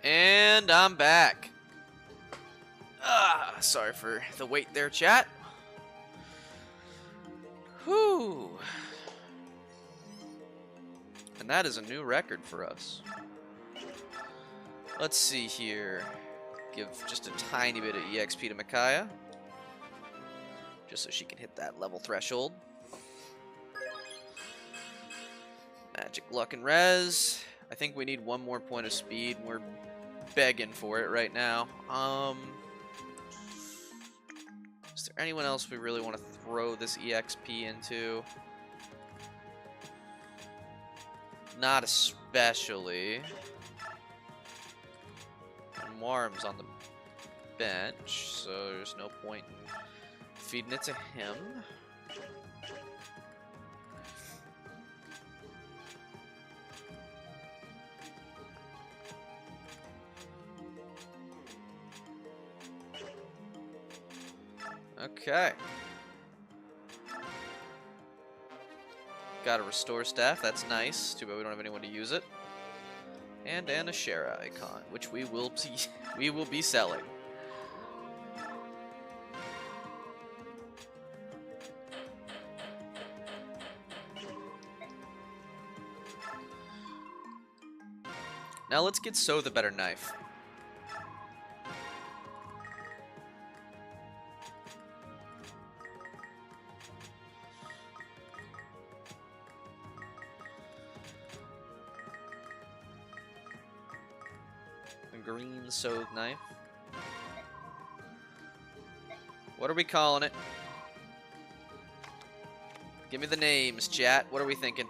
And I'm back. Sorry for the wait there, chat. Whew. And that is a new record for us. Let's see here. Give just a tiny bit of EXP to Micaiah, just so she can hit that level threshold. Magic, luck, and res. I think we need one more point of speed. We're begging for it right now. Is there anyone else we really want to throw this EXP into? Not especially. And Warm's on the bench, so there's no point in feeding it to him. Okay. Got a restore staff, that's nice. Too bad we don't have anyone to use it. And an Ashera icon, which we will be selling. Now let's get Sothe the better knife. Green Sothe knife. What are we calling it? Give me the names, chat. What are we thinking?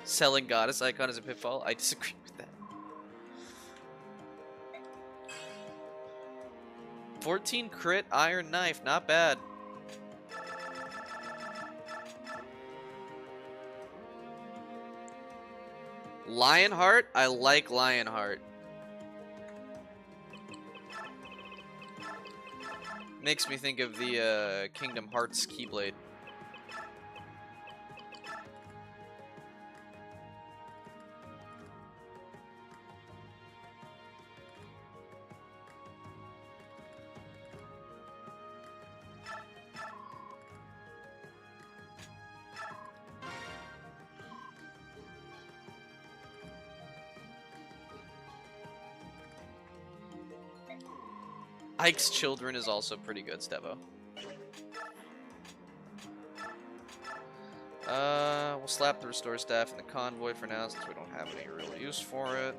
Selling goddess icon as a pitfall? I disagree with that. 14 crit iron knife, not bad. Lionheart? I like Lionheart. Makes me think of the Kingdom Hearts Keyblade. Ike's Children is also pretty good, Stevo. We'll slap the restore staff in the convoy for now since we don't have any real use for it.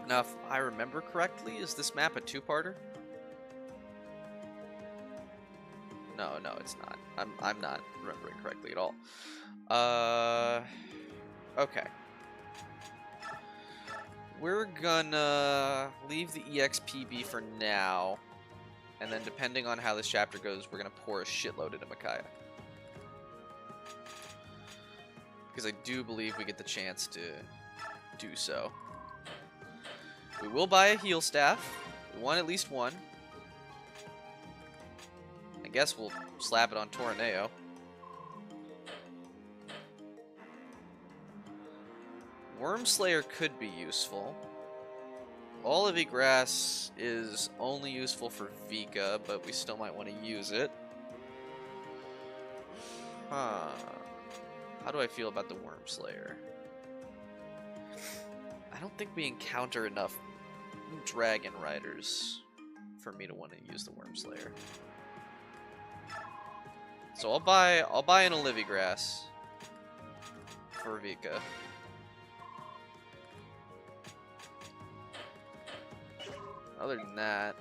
Now, if I remember correctly, is this map a two-parter? No, it's not. I'm not remembering correctly at all. Okay. We're gonna leave the EXPB for now, and then depending on how this chapter goes, we're gonna pour a shitload into Micaiah. Because I do believe we get the chance to do so. We will buy a heal staff. We want at least one. I guess we'll slap it on Tornado. Wormslayer could be useful. Olivey Grass is only useful for Vika, but we still might want to use it. Huh. How do I feel about the Wormslayer? I don't think we encounter enough Dragon Riders for me to want to use the Wormslayer. So I'll buy an Olivey Grass for Vika. Other than that,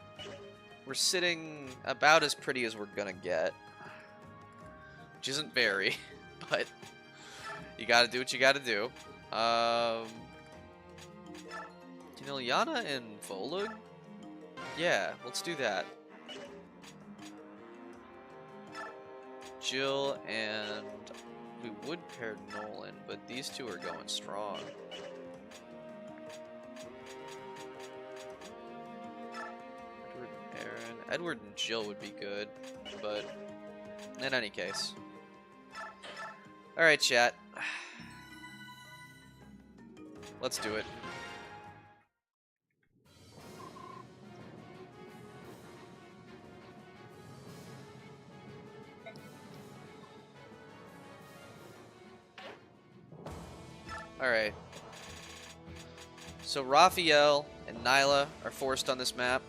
we're sitting about as pretty as we're gonna get. Which isn't very, but you gotta do what you gotta do. Yana and Volug? Yeah, let's do that. Jill and we would pair Nolan, but these two are going strong. Edward and Jill would be good, but in any case. Alright, chat. Let's do it. Alright. So Rafiel and Nyla are forced on this map.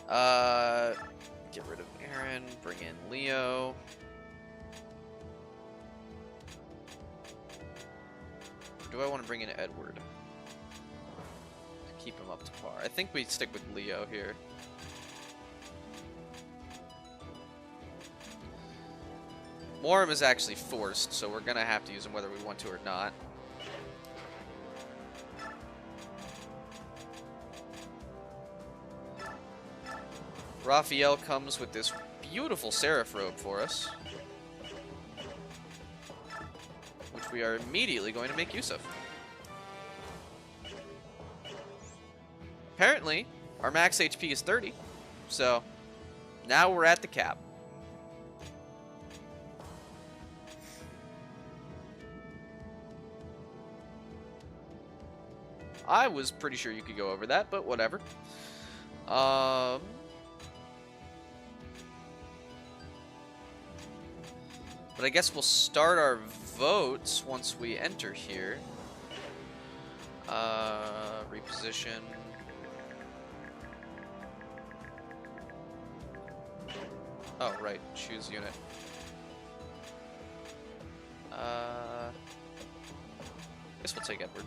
Get rid of Aaron, bring in Leo. Or do I want to bring in Edward? To keep him up to par. I think we stick with Leo here. Morim is actually forced, so we're gonna have to use him whether we want to or not. Rafiel comes with this beautiful Seraph robe for us, which we are immediately going to make use of. Apparently, our max HP is 30, so now we're at the cap. I was pretty sure you could go over that, but whatever. But I guess we'll start our votes once we enter here. Reposition. Oh, right. Choose unit. Guess we'll take Edward.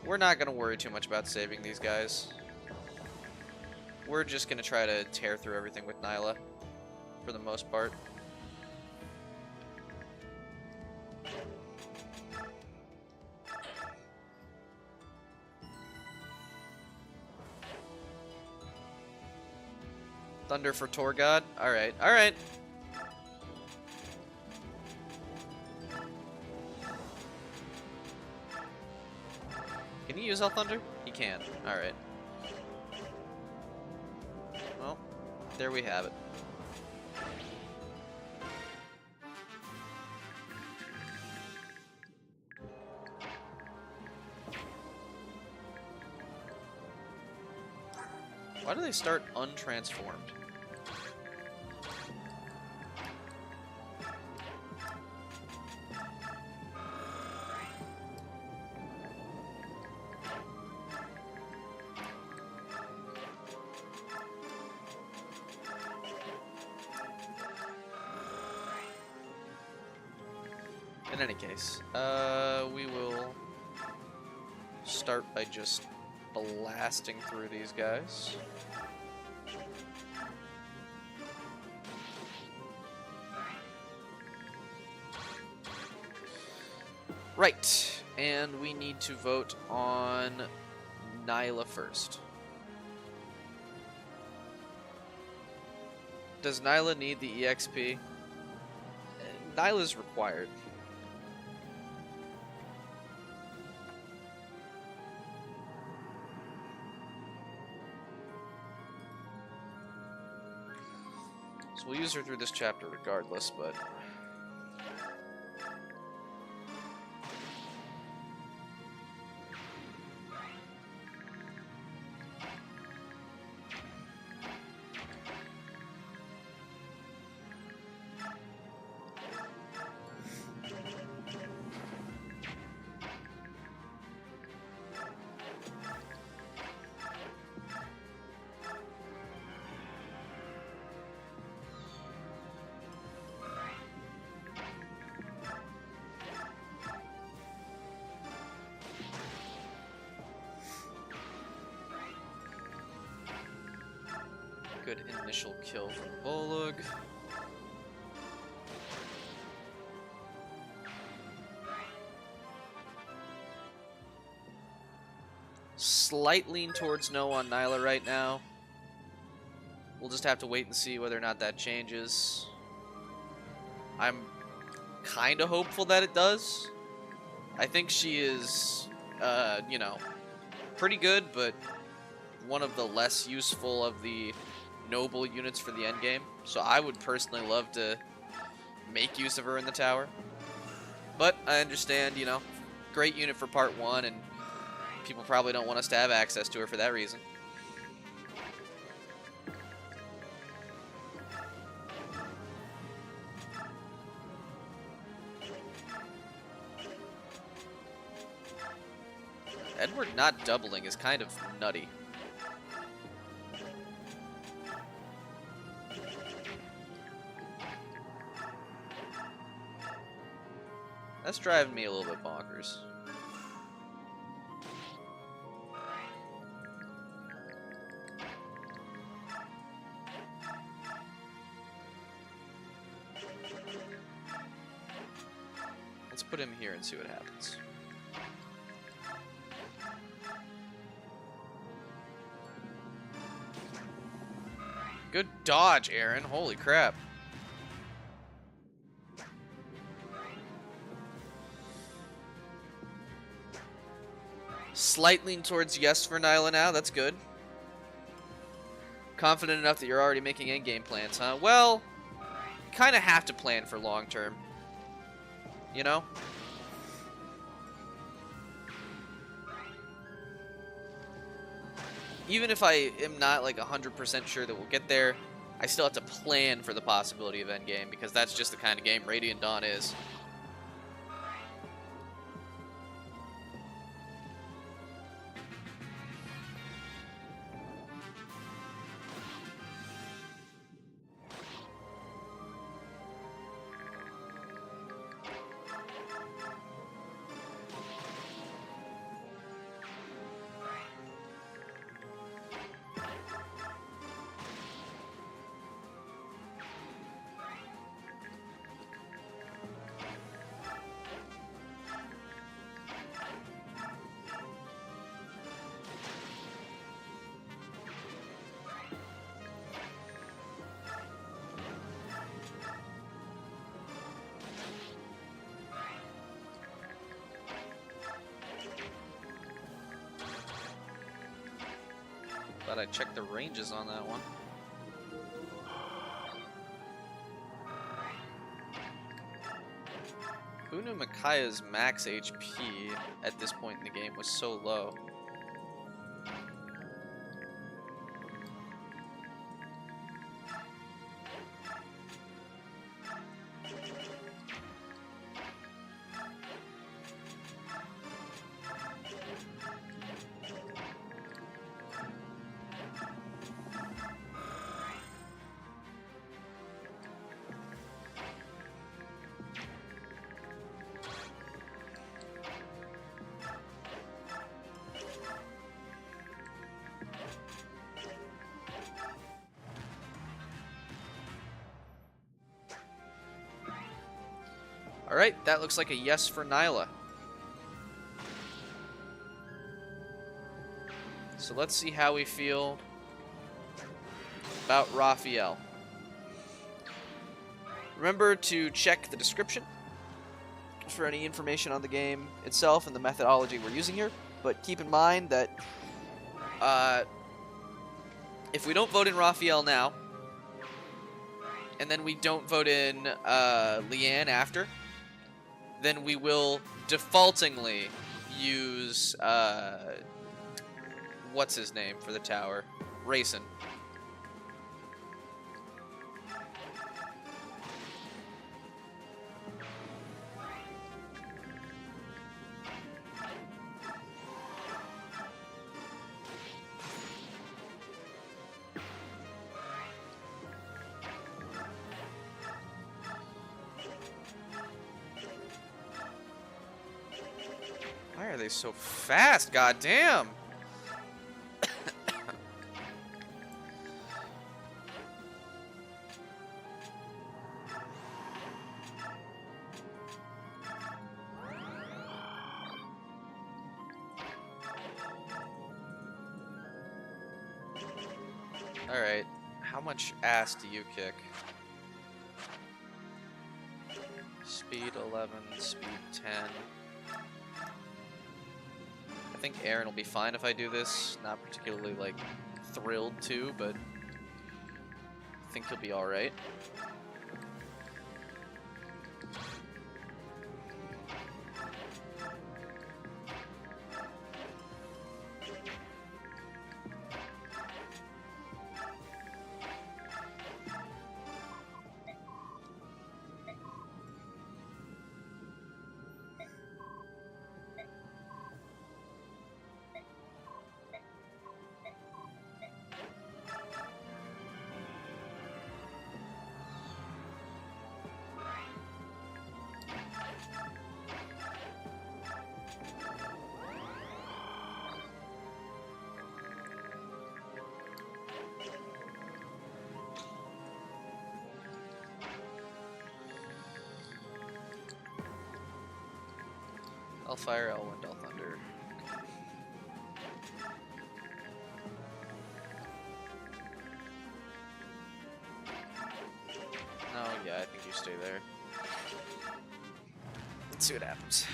We're not going to worry too much about saving these guys. We're just going to try to tear through everything with Nyla, for the most part. Thunder for Torgod? Alright, alright. Can he use All Thunder? He can. Alright. Well, there we have it. Why do they start untransformed? In any case, we will start by just blasting through these guys. Right, and we need to vote on Nyla first. Does Nyla need the EXP? Nyla's required. So we'll use her through this chapter regardless, but... Good initial kill from Bolug. Slight lean towards no on Nyla right now. We'll just have to wait and see whether or not that changes. I'm kind of hopeful that it does. I think she is, pretty good, but one of the less useful of the noble units for the endgame. So I would personally love to make use of her in the tower. But I understand, you know, great unit for part 1, and people probably don't want us to have access to her for that reason. Edward not doubling is kind of nutty. That's driving me a little bit bonkers. Let's put him here and see what happens. Good dodge, Aaron. Holy crap. Slight lean towards yes for Nyla now. That's good. Confident enough that you're already making endgame plans, huh? Well, you kind of have to plan for long term. You know? Even if I am not like 100% sure that we'll get there, I still have to plan for the possibility of endgame, because that's just the kind of game Radiant Dawn is. Thought I'd check the ranges on that one. Who knew Micaiah's max HP at this point in the game was so low? Alright, that looks like a yes for Nyla. So let's see how we feel about Rafiel. Remember to check the description for any information on the game itself and the methodology we're using here. But keep in mind that if we don't vote in Rafiel now, and then we don't vote in Leanne after, then we will defaultingly use, what's his name for the tower? Reyson. Why are they so fast? Goddamn! Alright, how much ass do you kick? Speed 11, speed 10. I think Aaron will be fine if I do this. Not particularly, like, thrilled to, but think he'll be alright. Hellfire, Elwind, Thunder. No, yeah, I think you stay there. Let's see what happens.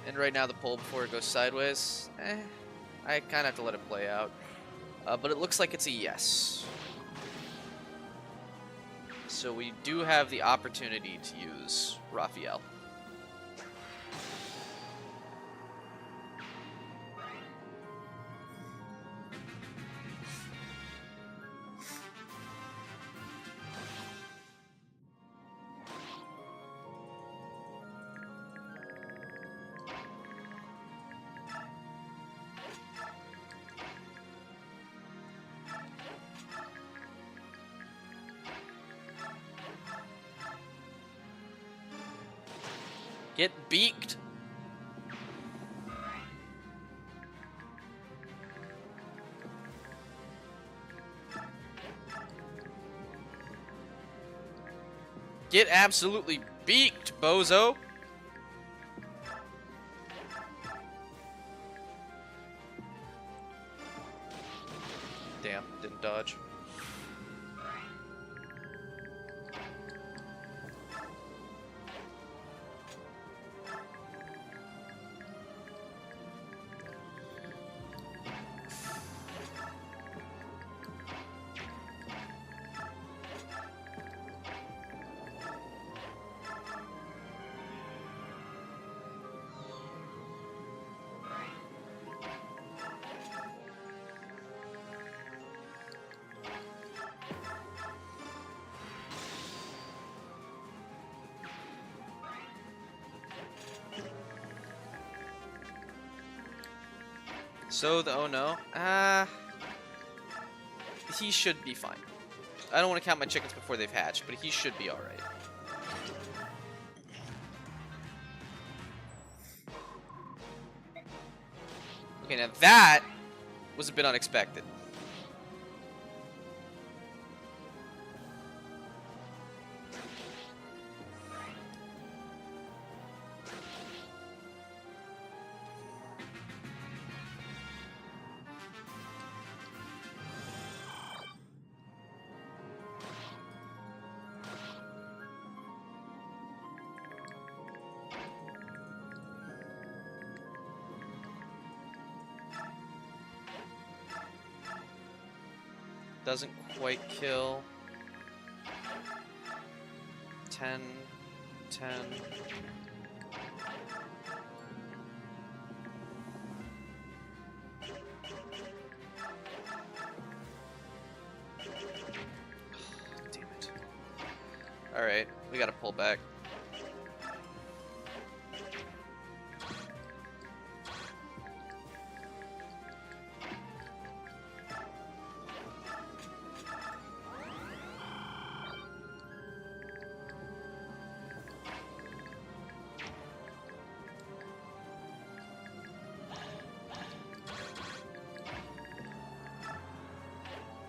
And right now the pull before it goes sideways, I kind of have to let it play out. But it looks like it's a yes. So we do have the opportunity to use Rafiel. Get beaked. Get absolutely beaked, bozo. Damn, didn't dodge. Sothe, oh no. He should be fine. I don't want to count my chickens before they've hatched, but he should be alright. Okay, now that was a bit unexpected. Doesn't quite kill. 10, 10. Damn it. Alright, we gotta pull back.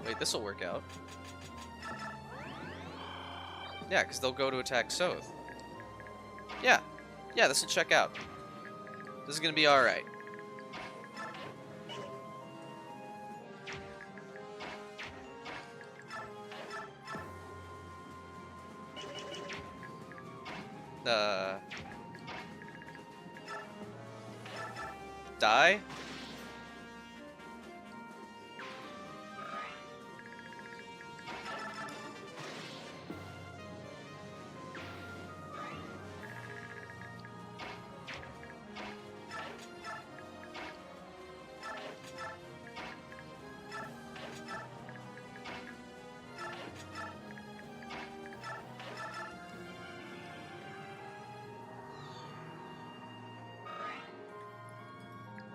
Wait, this'll work out. Yeah, because they'll go to attack Sothe. Yeah. Yeah, this'll check out. This is gonna be alright. Die?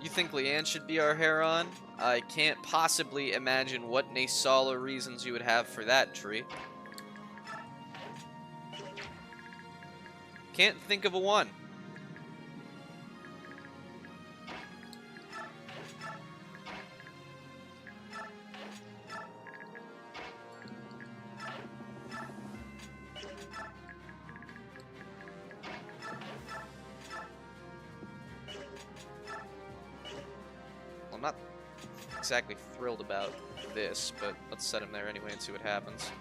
You think Leanne should be our Heron? I can't possibly imagine what Nasala reasons you would have for that, Tree. Can't think of a one. I'm not exactly thrilled about this, but let's set him there anyway and see what happens.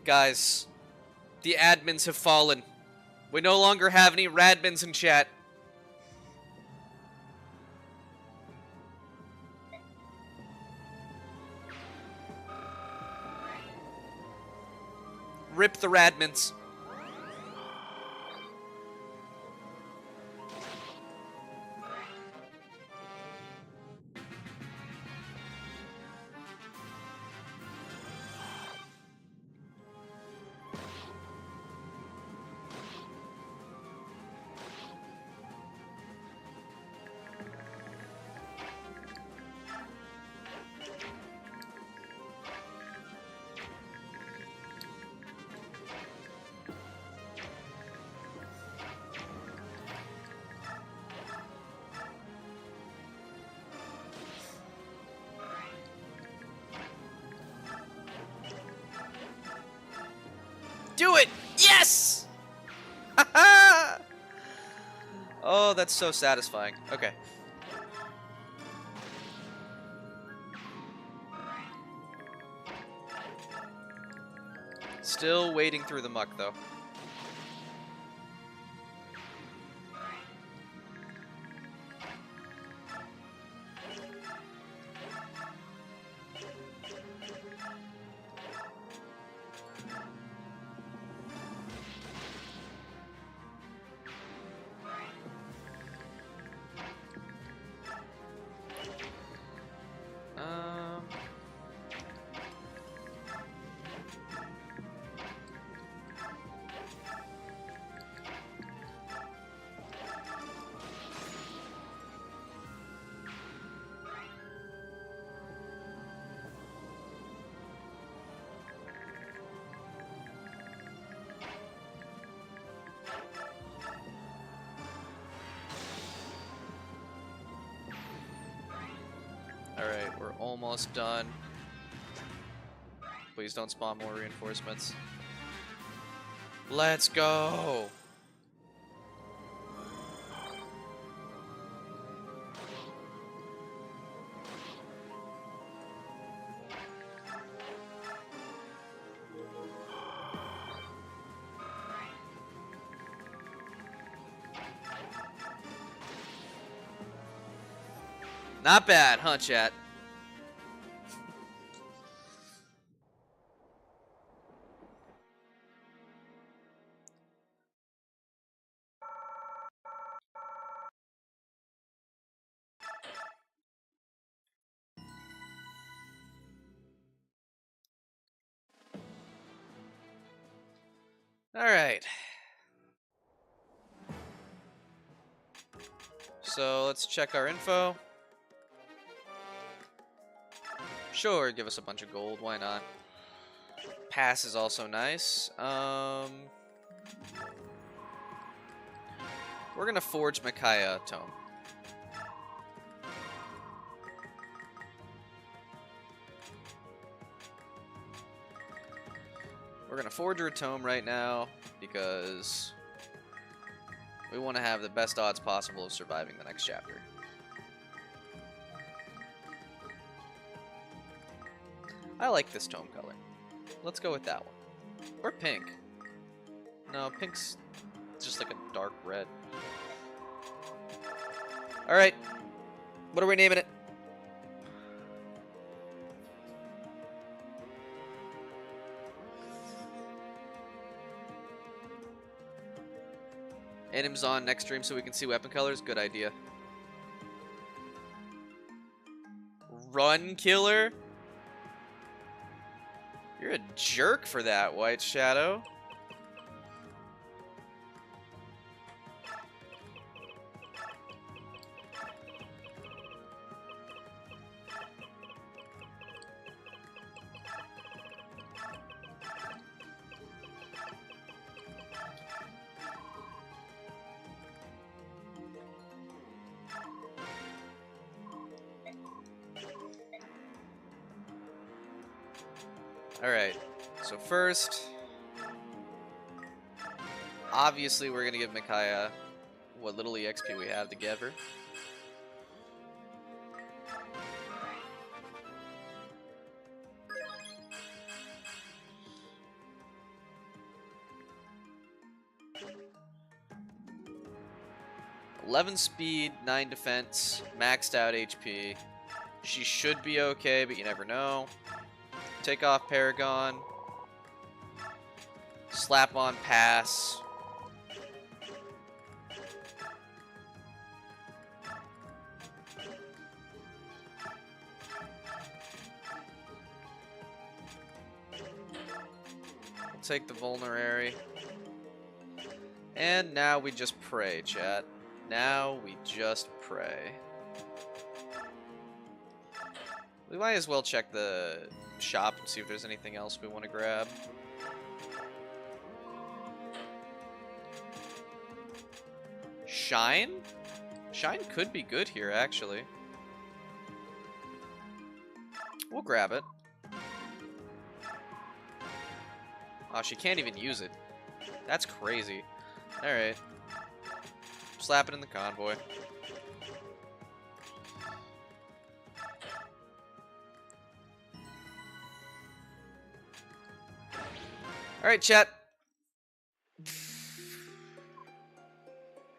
Guys, the admins have fallen. We no longer have any radmins in chat. Rip the radmins. Do it! Yes! Oh, that's so satisfying. Okay. Still wading through the muck, though. Alright, we're almost done. Please don't spawn more reinforcements. Let's go! Not bad, huh, chat? All right. So let's check our info. Sure, give us a bunch of gold. Why not? Pass is also nice. We're gonna forge Micaiah a tome. We're gonna forge her a tome right now because we want to have the best odds possible of surviving the next chapter. I like this tome color. Let's go with that one. Or pink. No, pink's just like a dark red. Alright. What are we naming it? Anim's on next stream so we can see weapon colors. Good idea. run killer? You're a jerk for that, White Shadow. Alright, so first, obviously we're going to give Micaiah what little EXP we have to give her. $11 speed, 9 defense, maxed out HP. She should be okay, but you never know. Take off Paragon. Slap on pass. We'll take the vulnerary. And now we just pray, chat. Now we just pray. We might as well check the shop and see if there's anything else we want to grab. Shine? Shine could be good here, actually. We'll grab it. Oh, she can't even use it. That's crazy. Alright. Slap it in the convoy. Alright, chat.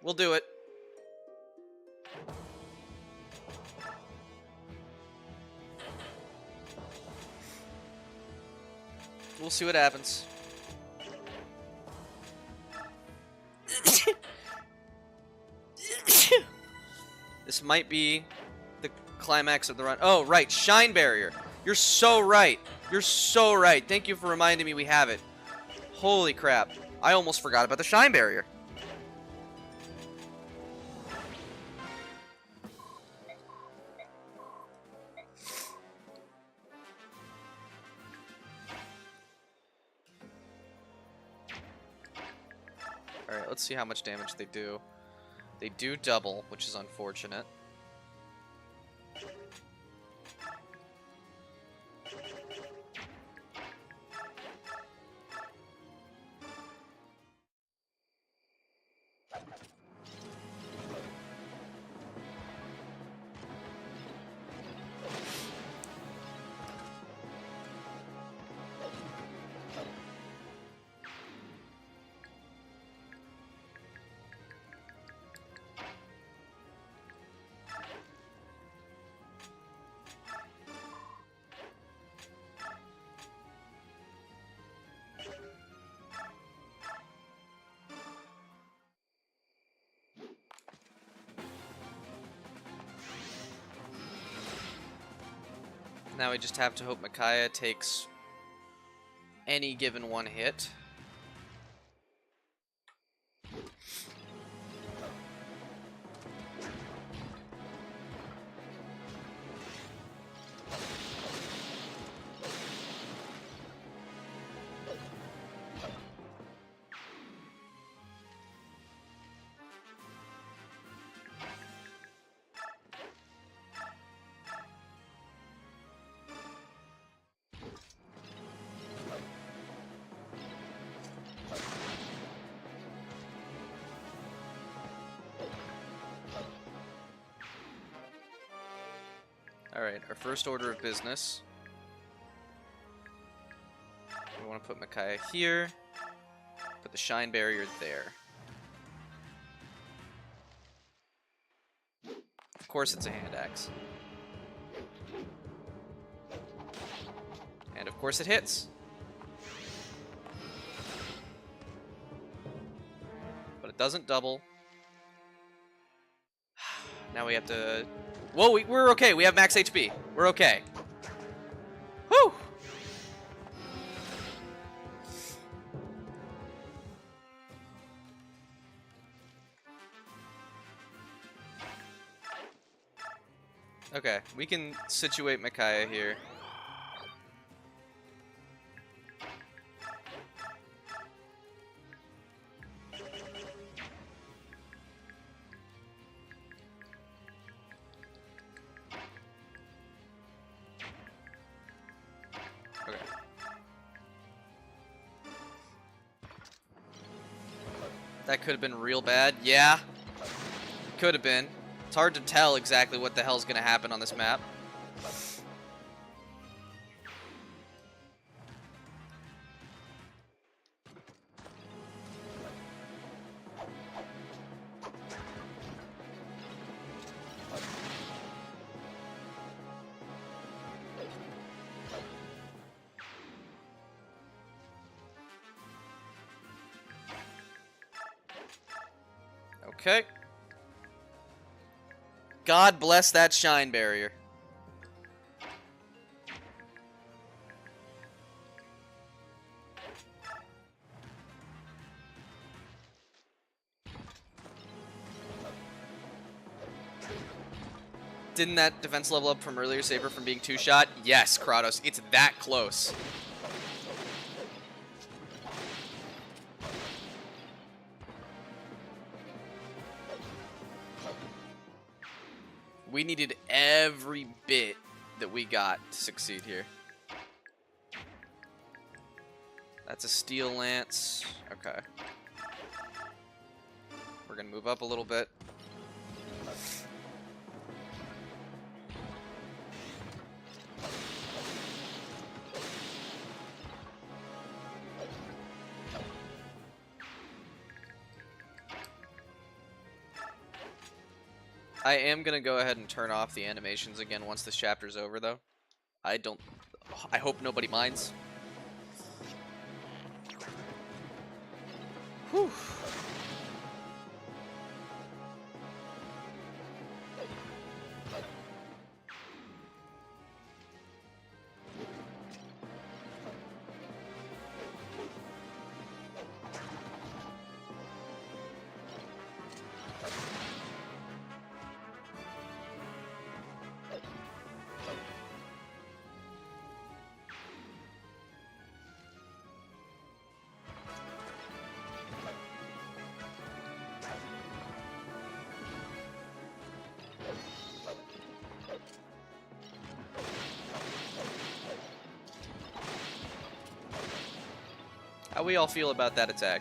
We'll do it. We'll see what happens. This might be the climax of the run. Oh, right. Shine barrier. You're so right. You're so right. Thank you for reminding me we have it. Holy crap. I almost forgot about the shine barrier. Alright, let's see how much damage they do. They do double, which is unfortunate. Now we just have to hope Micaiah takes any given one hit. Alright, our first order of business. We want to put Micaiah here. Put the shine barrier there. Of course it's a hand axe. And of course it hits. But it doesn't double. Now we have to Whoa, we're okay. We have max HP. We're okay. Whew. Okay, we can situate Micaiah here. Okay. That could have been real bad. Yeah. Could have been. It's hard to tell exactly what the hell's gonna happen on this map. Okay. God bless that shine barrier. Didn't that defense level up from earlier save her from being two-shot? Yes, Kratos. It's that close. We needed every bit that we got to succeed here. That's a steel lance. Okay. We're gonna move up a little bit. I am gonna go ahead and turn off the animations again once this chapter's over, though. I hope nobody minds. Whew. How we all feel about that attack?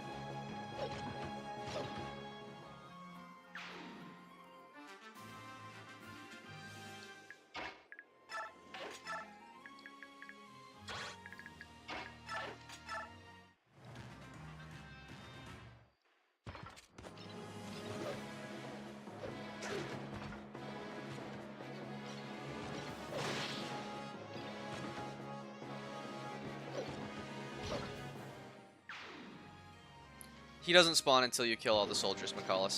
He doesn't spawn until you kill all the soldiers, Micaiah.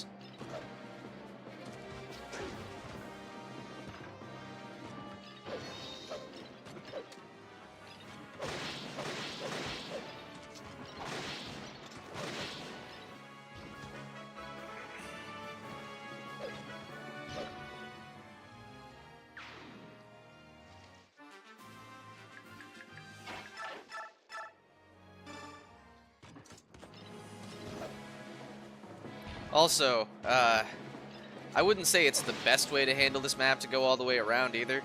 Also, I wouldn't say it's the best way to handle this map to go all the way around either.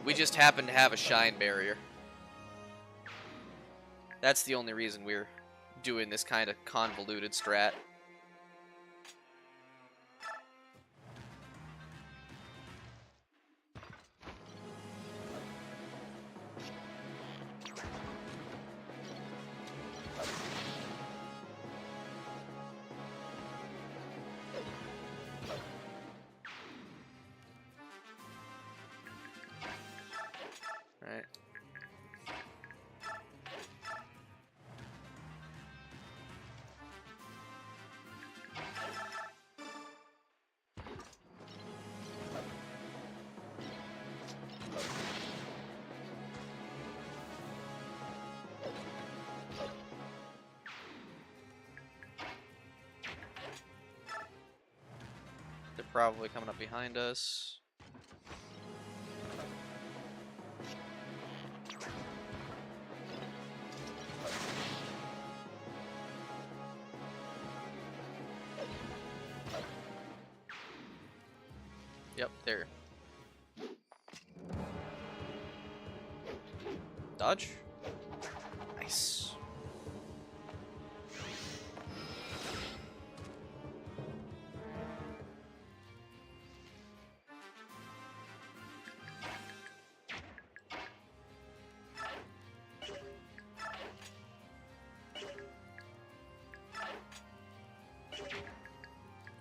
We just happen to have a shine barrier. That's the only reason we're doing this kind of convoluted strat. Right. probably coming up behind us. Yep, there. Dodge. Nice.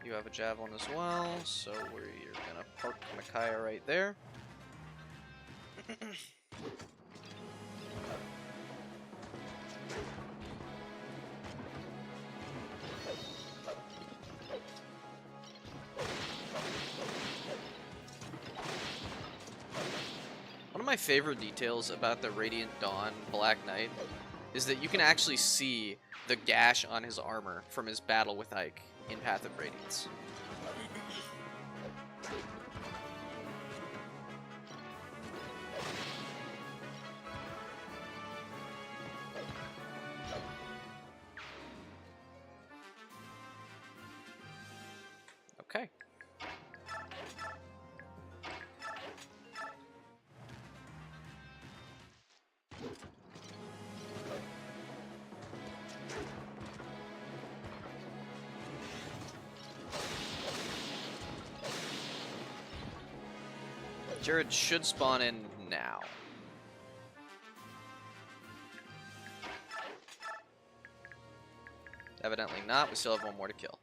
You have a javelin as well, so we're gonna park Micaiah right there. One of my favorite details about the Radiant Dawn Black Knight is that you can actually see the gash on his armor from his battle with Ike in Path of Radiance. Okay. Jared should spawn in now. Evidently not. We still have one more to kill.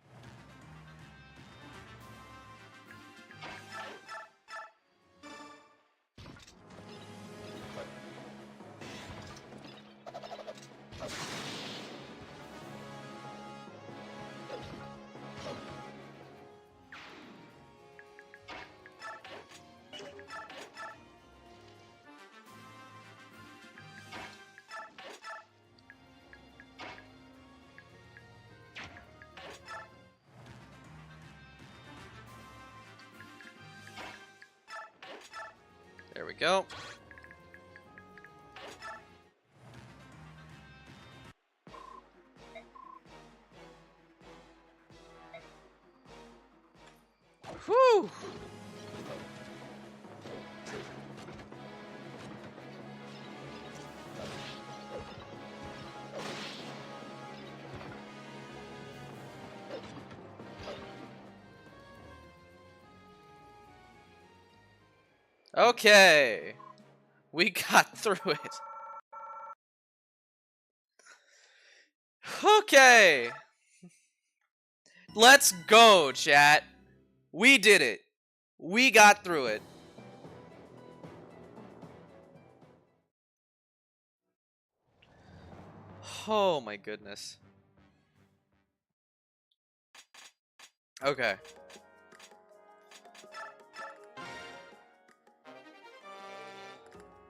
There we go. Whew. Okay, we got through it. Okay, let's go, chat. We did it. We got through it. Oh my goodness. Okay.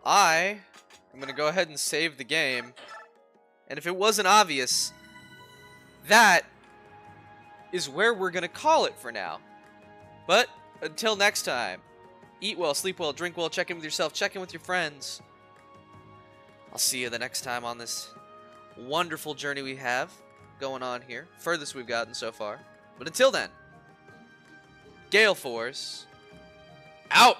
I am going to go ahead and save the game. And if it wasn't obvious, that is where we're going to call it for now. But until next time, eat well, sleep well, drink well, check in with yourself, check in with your friends. I'll see you the next time on this wonderful journey we have going on here. Furthest we've gotten so far. But until then, Gale Force, out!